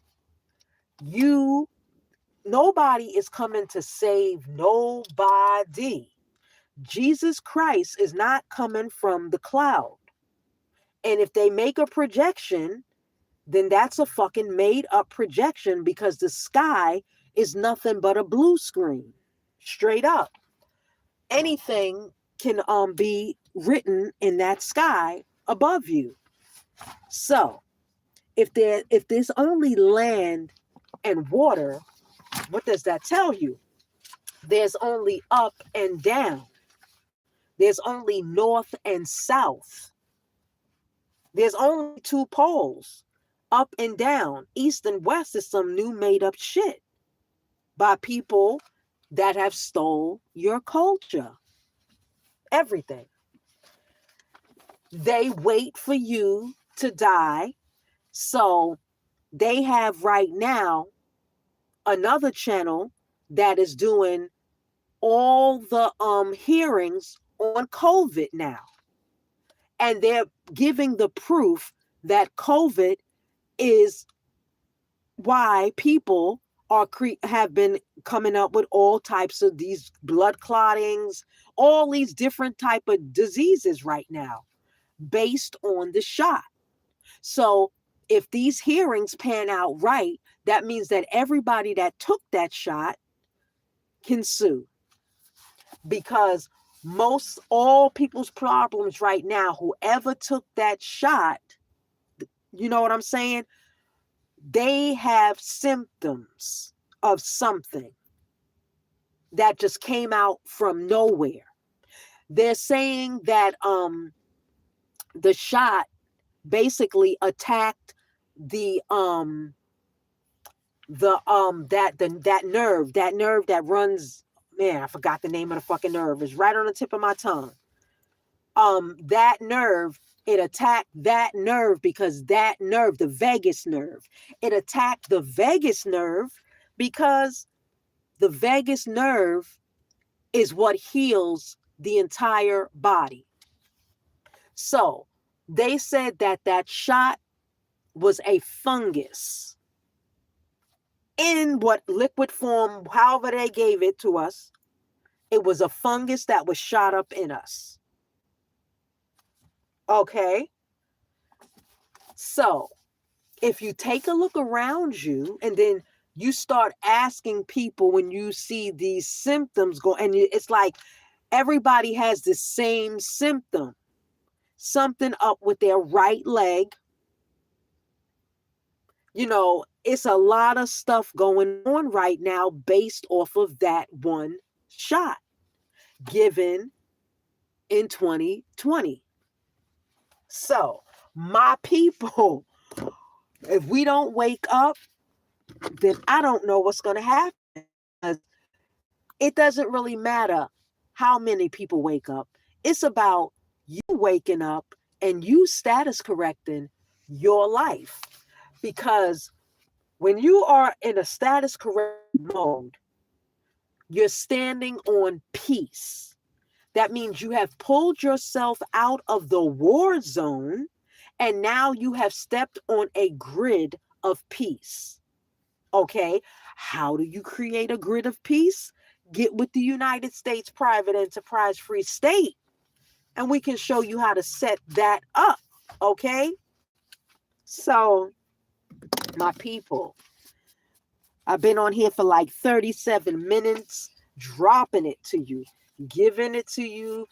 Nobody is coming to save nobody. Jesus Christ is not coming from the cloud. And if they make a projection, then that's a fucking made up projection, because the sky is nothing but a blue screen. Straight up. Anything can be written in that sky above you. So if there's only land and water, what does that tell you? There's only up and down. There's only north and south. There's only two poles, up and down. East and west is some new made up shit by people that have stole your culture. Everything. They wait for you to die. So they have right now another channel that is doing all the hearings on COVID now. And they're giving the proof that COVID is why people have been coming up with all types of these blood clottings, all these different type of diseases right now based on the shot. So if these hearings pan out right, that means that everybody that took that shot can sue, because all people's problems right now, whoever took that shot, you know what I'm saying? They have symptoms of something that just came out from nowhere. They're saying that the shot basically attacked that nerve that runs, man, I forgot the name of the fucking nerve. It's right on the tip of my tongue. That nerve, it attacked that nerve because that nerve, the vagus nerve, it attacked the vagus nerve because the vagus nerve is what heals the entire body. So they said that shot was a fungus in what liquid form, however they gave it to us. It was a fungus that was shot up in us. Okay. So if you take a look around you and then you start asking people when you see these symptoms go, and it's like everybody has the same symptom. Something up with their right leg. You know, it's a lot of stuff going on right now based off of that one shot given in 2020. So, my people, if we don't wake up, then I don't know what's going to happen. It doesn't really matter how many people wake up. It's about you waking up and you status correcting your life. Because when you are in a status correct mode, you're standing on peace. That means you have pulled yourself out of the war zone and now you have stepped on a grid of peace. Okay, how do you create a grid of peace? Get with the United States Private Enterprise Free State and we can show you how to set that up. Okay, so my people, I've been on here for like 37 minutes, dropping it to you, giving it to you,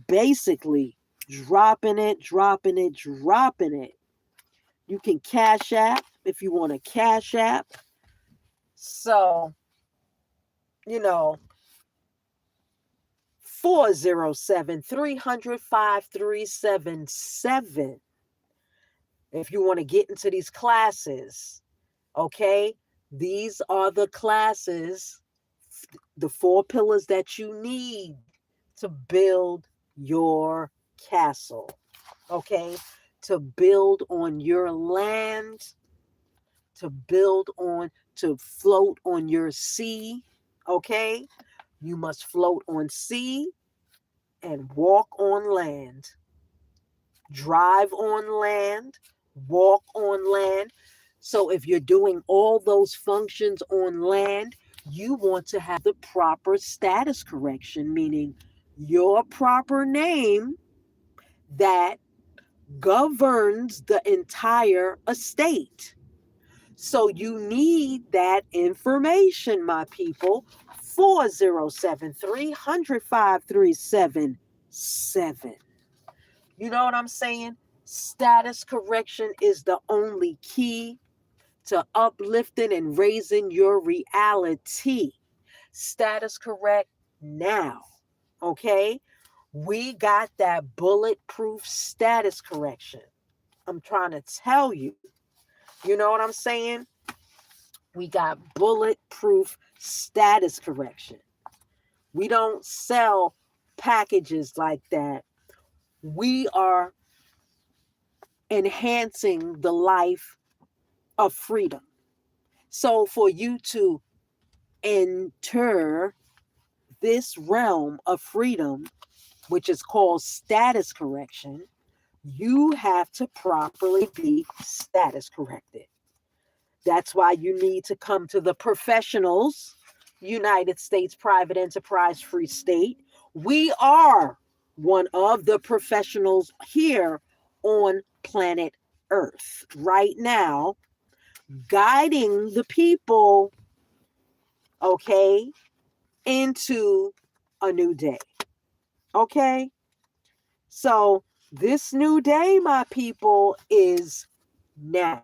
basically dropping it. You can Cash App if you want to Cash App. So, 407-300-5377. If you want to get into these classes, okay? These are the classes, the 4 pillars that you need to build your castle, okay? To build on your land, to float on your sea, okay? You must float on sea and walk on land. drive on land, walk on land. So if you're doing all those functions on land, you want to have the proper status correction, meaning your proper name that governs the entire estate. So you need that information, my people. 4073 377. You know what I'm saying? Status correction is the only key to uplifting and raising your reality. Status correct now. Okay? We got that bulletproof status correction. I'm trying to tell you. You know what I'm saying? We got bulletproof status correction. We don't sell packages like that. We are enhancing the life of freedom. So for you to enter this realm of freedom, which is called status correction, you have to properly be status corrected. That's why you need to come to the professionals, United States Private Enterprise Free State. We are one of the professionals here on planet Earth right now, guiding the people, okay, into a new day. Okay? So this new day, my people, is now.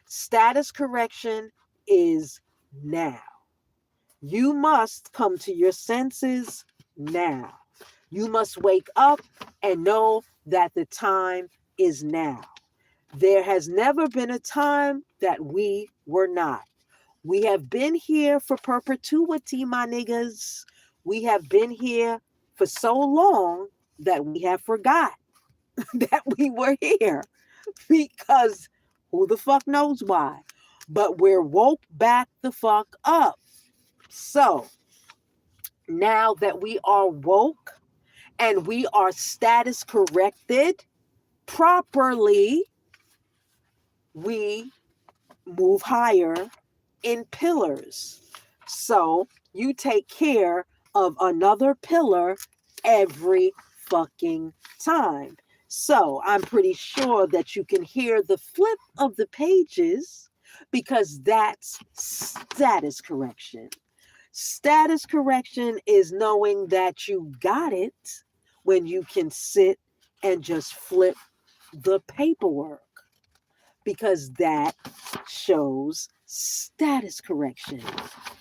Status correction is now. You must come to your senses now. You must wake up and know that the time is now. There has never been a time that we were not. We have been here for perpetuity, my niggas. We have been here for so long that we have forgot that we were here, because who the fuck knows why? But we're woke back the fuck up. So now that we are woke and we are status corrected properly, we move higher in pillars. So you take care of another pillar every fucking time. So I'm pretty sure that you can hear the flip of the pages, because that's status correction. Status correction is knowing that you got it when you can sit and just flip the paperwork, because that shows status correction.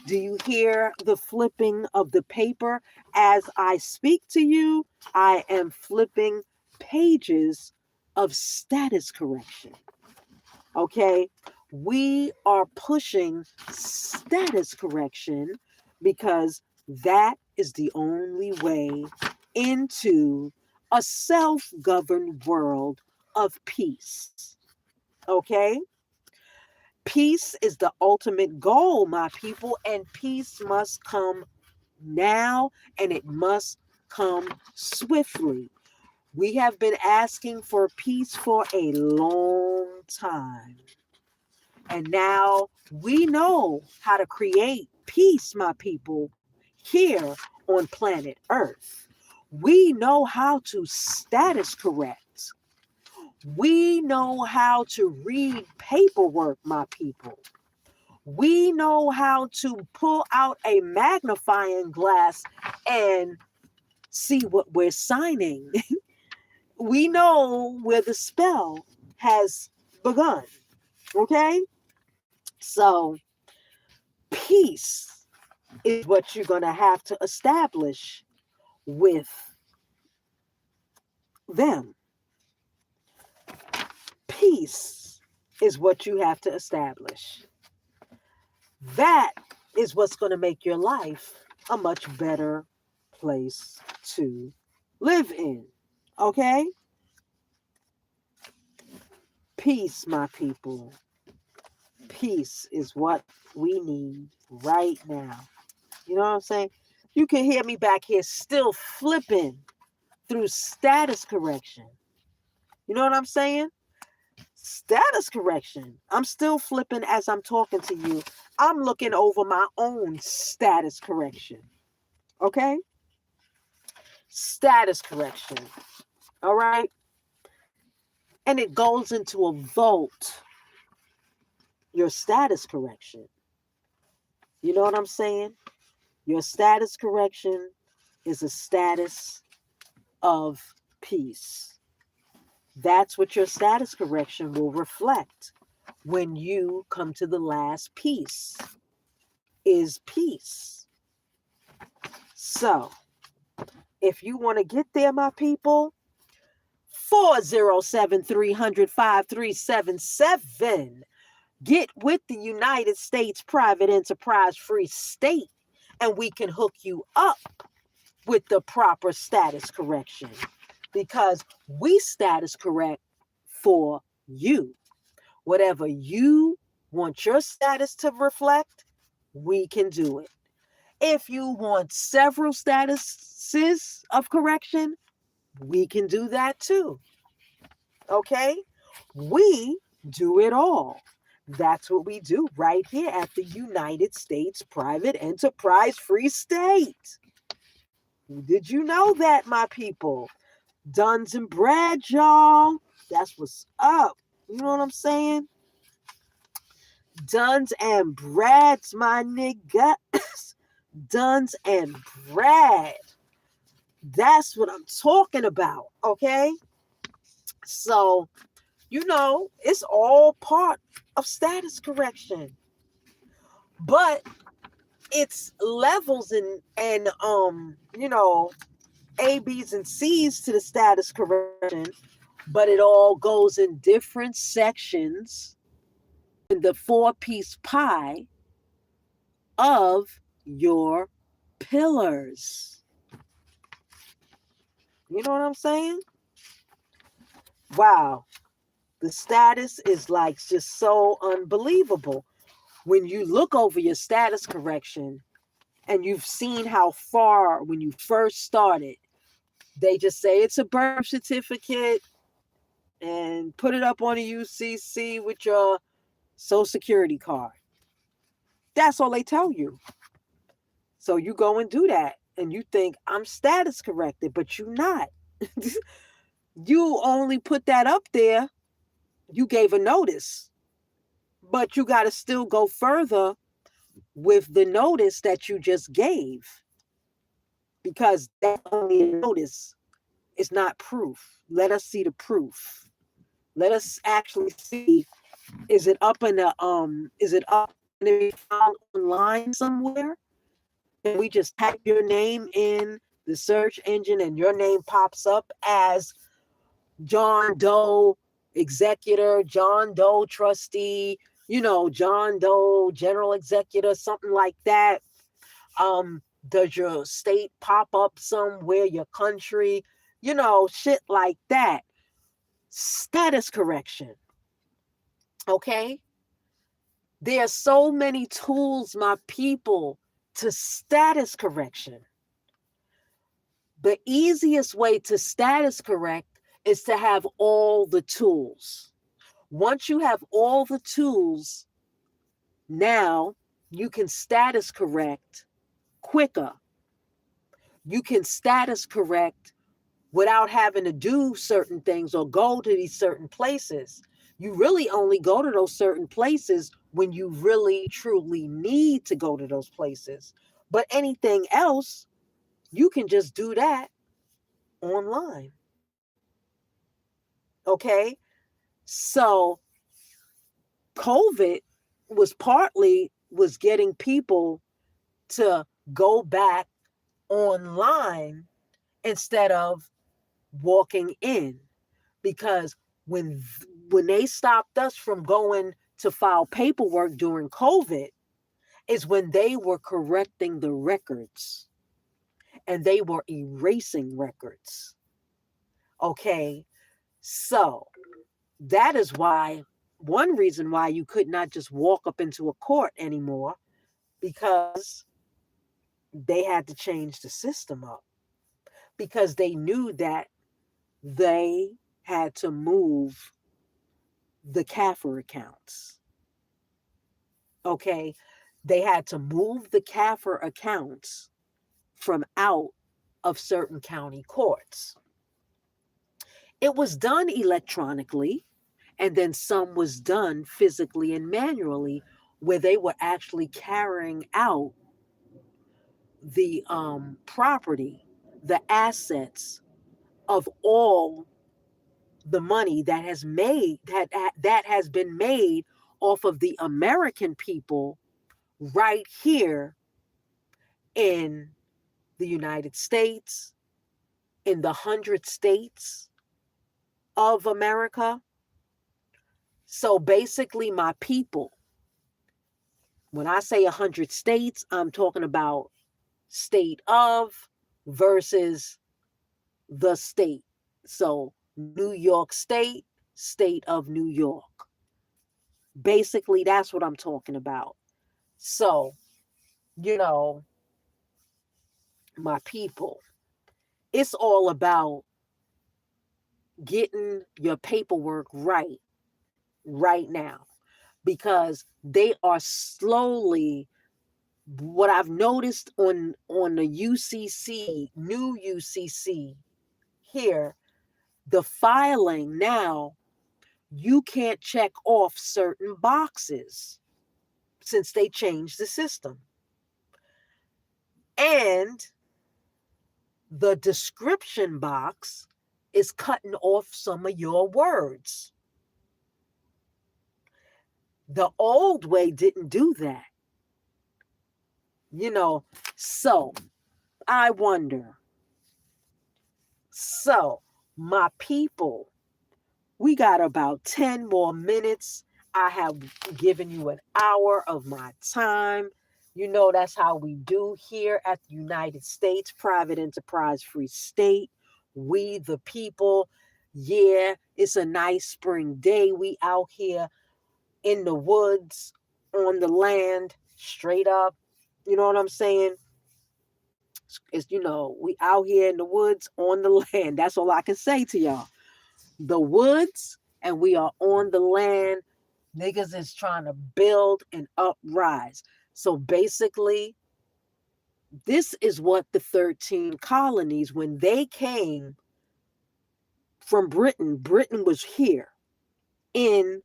Do you hear the flipping of the paper? As I speak to you, I am flipping pages of status correction. Okay? We are pushing status correction because that is the only way into a self-governed world of peace. Okay? Peace is the ultimate goal, my people, and peace must come now, and it must come swiftly. We have been asking for peace for a long time, and now we know how to create peace, my people, here on planet Earth. We know how to status correct. We know how to read paperwork, my people. We know how to pull out a magnifying glass and see what we're signing. We know where the spell has begun. Okay? So, peace is what you're going to have to establish with them. Peace is what you have to establish. That is what's going to make your life a much better place to live in. Okay? Peace, my people. Peace is what we need right now. You know what I'm saying? You can hear me back here still flipping through status correction. You know what I'm saying? Status correction. I'm still flipping as I'm talking to you. I'm looking over my own status correction. Okay? Status correction. All right? And it goes into a vault. Your status correction. You know what I'm saying? Your status correction is a status of peace. That's what your status correction will reflect when you come to the last piece, is peace. So, if you want to get there, my people, 407-300-5377. Get with the United States Private Enterprise Free State, and we can hook you up with the proper status correction, because we status correct for you. Whatever you want your status to reflect, we can do it. If you want several statuses of correction, we can do that too. Okay? We do it all. That's what we do right here at the United States Private Enterprise Free State. Did you know that, my people? Duns and Bradshaw. That's what's up. You know what I'm saying? Duns and Brads, my nigga. Duns and Brad. That's what I'm talking about, okay? So, you know, it's all part of status correction. But it's levels and you know, A, B's, and C's to the status correction, but it all goes in different sections in the 4-piece pie of your pillars. You know what I'm saying? Wow. The status is like just so unbelievable. When you look over your status correction and you've seen how far when you first started, they just say it's a birth certificate and put it up on a UCC with your Social Security card. That's all they tell you. So you go and do that and you think I'm status corrected, but you're not. You only put that up there. You gave a notice, but you got to still go further with the notice that you just gave, because that's only a notice. It's not proof. Let us see the proof. Let us actually see, is it up in the is it up and it be found online somewhere? And we just type your name in the search engine and your name pops up as John Doe executor, John Doe trustee, you know, John Doe general executor, something like that. Does your state pop up somewhere, your country, you know, shit like that. Status correction. Okay? There are so many tools, my people, to status correction. The easiest way to status correct is to have all the tools. Once you have all the tools, now you can status correct quicker. You can status correct without having to do certain things or go to these certain places. You really only go to those certain places when you really truly need to go to those places. But anything else, you can just do that online. Okay? So COVID was getting people to go back online instead of walking in, because when they stopped us from going to file paperwork during COVID is when they were correcting the records and they were erasing records. Okay, so that is why, one reason why you could not just walk up into a court anymore, because they had to change the system up, because they knew that they had to move the CAFR accounts. Okay. They had to move the CAFR accounts from out of certain county courts. It was done electronically, and then some was done physically and manually, where they were actually carrying out the property, the assets of all the money that has been made off of the American people right here in the United States, in the 100 states of America. So basically, my people, when I say 100 states, I'm talking about state of versus the state. So New York State, state of New York. Basically, that's what I'm talking about. So, you know, my people, it's all about getting your paperwork right now, because they are slowly, what I've noticed on the UCC, new UCC here, the filing now, you can't check off certain boxes since they changed the system. And the description box is cutting off some of your words. The old way didn't do that. So I wonder. So, my people, we got about 10 more minutes. I have given you an hour of my time. That's how we do here at the United States Private Enterprise Free State. We the people. Yeah, it's a nice spring day. We out here in the woods, on the land, straight up. You know what I'm saying? We out here in the woods, on the land. That's all I can say to y'all. The woods, and we are on the land. Niggas is trying to build and uprise. So basically, this is what the 13 colonies, when they came from Britain was here in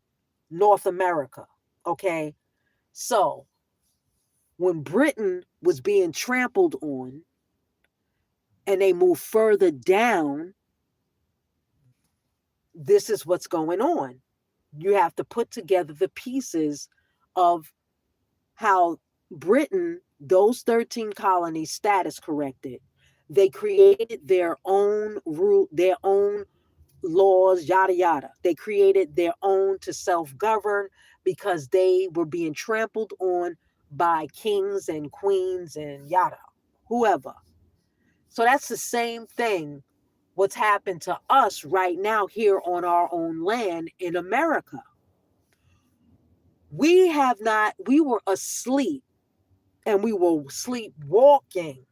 North America. Okay. So when Britain was being trampled on and they moved further down, this is what's going on. You have to put together the pieces of how Britain, those 13 colonies, status corrected. They created their own rule, their own laws, yada, yada. They created their own to self-govern because they were being trampled on by kings and queens and yada, whoever. So that's the same thing what's happened to us right now here on our own land in America. We were asleep and we were sleepwalking.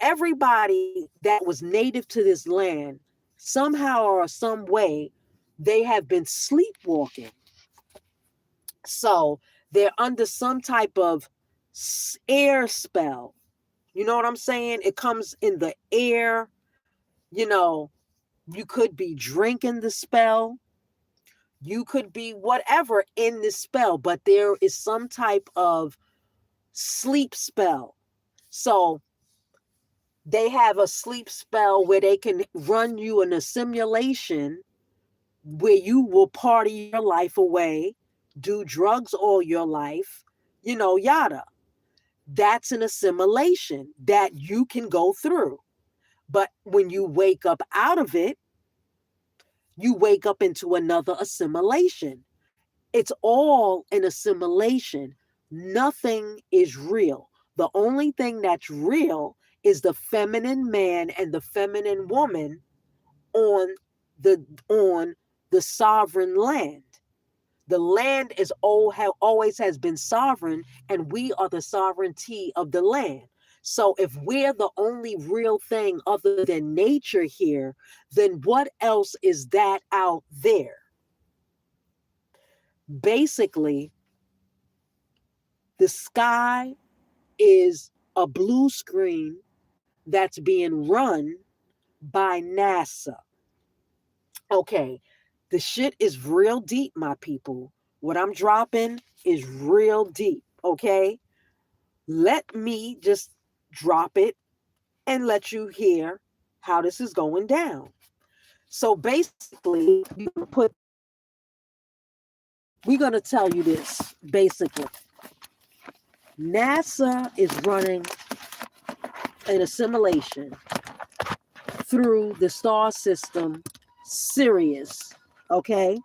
Everybody that was native to this land, somehow or some way, they have been sleepwalking. So they're under some type of air spell. You know what I'm saying? It comes in the air. You could be drinking the spell. You could be whatever in the spell, but there is some type of sleep spell. So they have a sleep spell where they can run you in a simulation where you will party your life away, do drugs all your life, yada. That's an assimilation that you can go through. But when you wake up out of it, you wake up into another assimilation. It's all an assimilation. Nothing is real. The only thing that's real is the feminine man and the feminine woman on the sovereign land. The land is always has been sovereign, and we are the sovereignty of the land. So if we're the only real thing other than nature here, then what else is that out there? Basically, the sky is a blue screen that's being run by NASA. Okay, the shit is real deep, my people. What I'm dropping is real deep, okay? Let me just drop it and let you hear how this is going down. So basically, we're going to tell you this. Basically, NASA is running an assimilation through the star system Sirius, okay?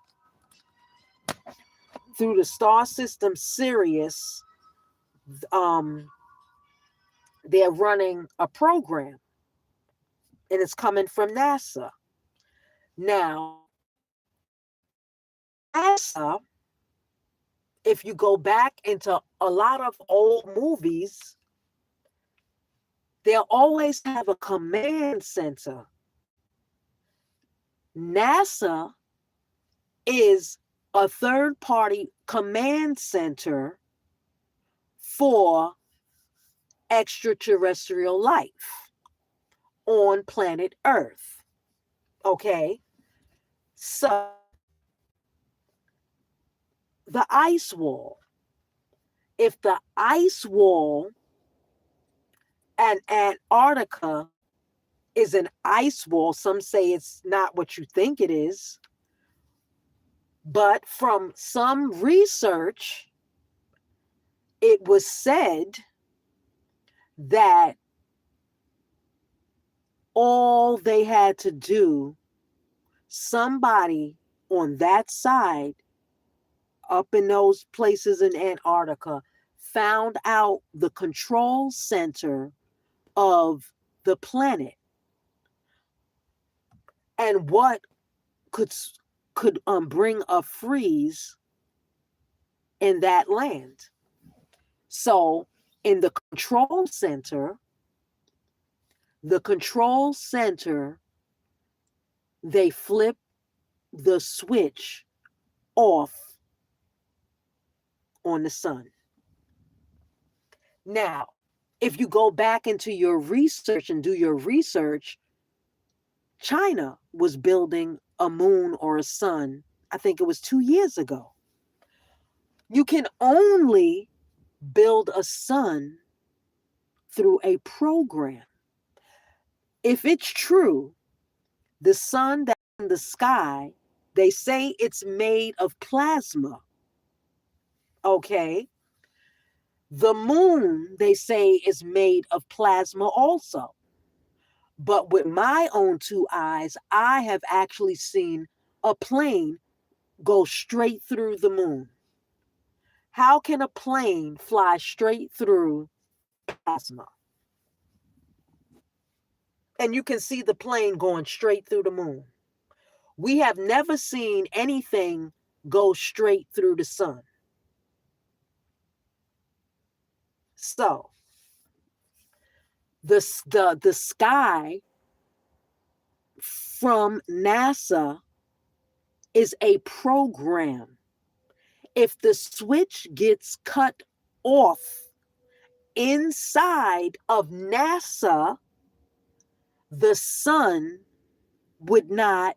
Through the star system Sirius, they're running a program, and it's coming from NASA. Now, NASA, if you go back into a lot of old movies, they'll always have a command center. NASA is a third-party command center for extraterrestrial life on planet Earth. Okay? So, the ice wall. If the ice wall at Antarctica is an ice wall, some say it's not what you think it is, but from some research, it was said that all they had to do, somebody on that side, up in those places in Antarctica, found out the control center of the planet and what could bring a freeze in that land. So in the control center, they flip the switch off on the sun. Now, if you go back into your research and do your research, China was building a moon or a sun, I think it was 2 years ago. You can only build a sun through a program. If it's true, the sun that's in the sky, they say it's made of plasma. Okay. The moon, they say, is made of plasma also. But with my own two eyes, I have actually seen a plane go straight through the moon. How can a plane fly straight through plasma? And you can see the plane going straight through the moon. We have never seen anything go straight through the sun. So, the sky from NASA is a program. If the switch gets cut off inside of NASA, the sun would not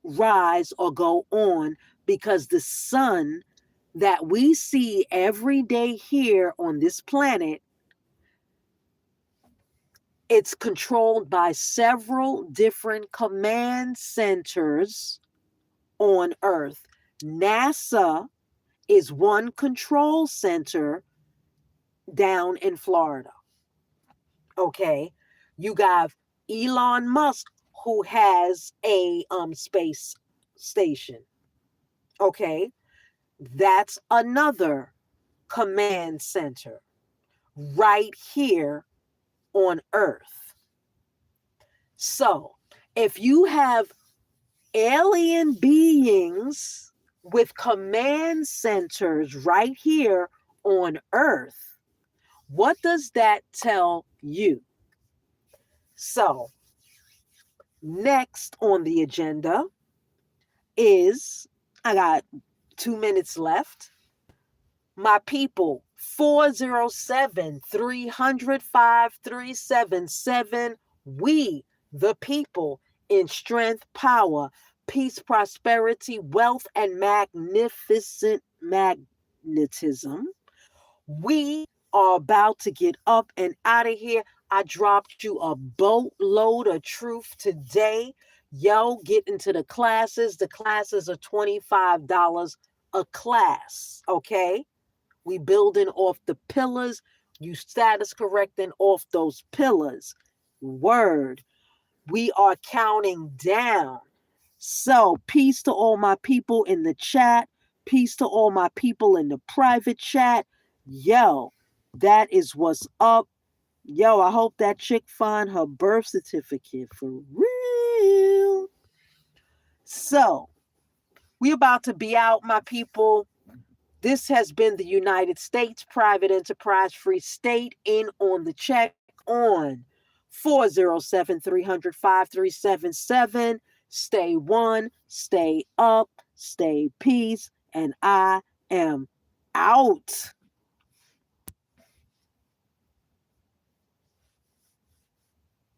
rise or go on, because the sun that we see every day here on this planet, it's controlled by several different command centers on Earth. NASA is one control center down in Florida. Okay, you got Elon Musk, who has a space station. Okay, that's another command center right here on Earth. So if you have alien beings with command centers right here on Earth, what does that tell you. So, next on the agenda is, I got 2 minutes left. My people, 407-300-5377. We, the people, in strength, power, peace, prosperity, wealth, and magnificent magnetism. We are about to get up and out of here. I dropped you a boatload of truth today. Yo, get into the classes. The classes are $25 a class, okay? We building off the pillars. You status correcting off those pillars. Word. We are counting down. So, peace to all my people in the chat. Peace to all my people in the private chat. Yo, that is what's up. Yo, I hope that chick find her birth certificate for real. So, we about to be out, my people. This has been the United States Private Enterprise Free State in on the check on 407-300-5377. Stay one, stay up, stay peace, and I am out.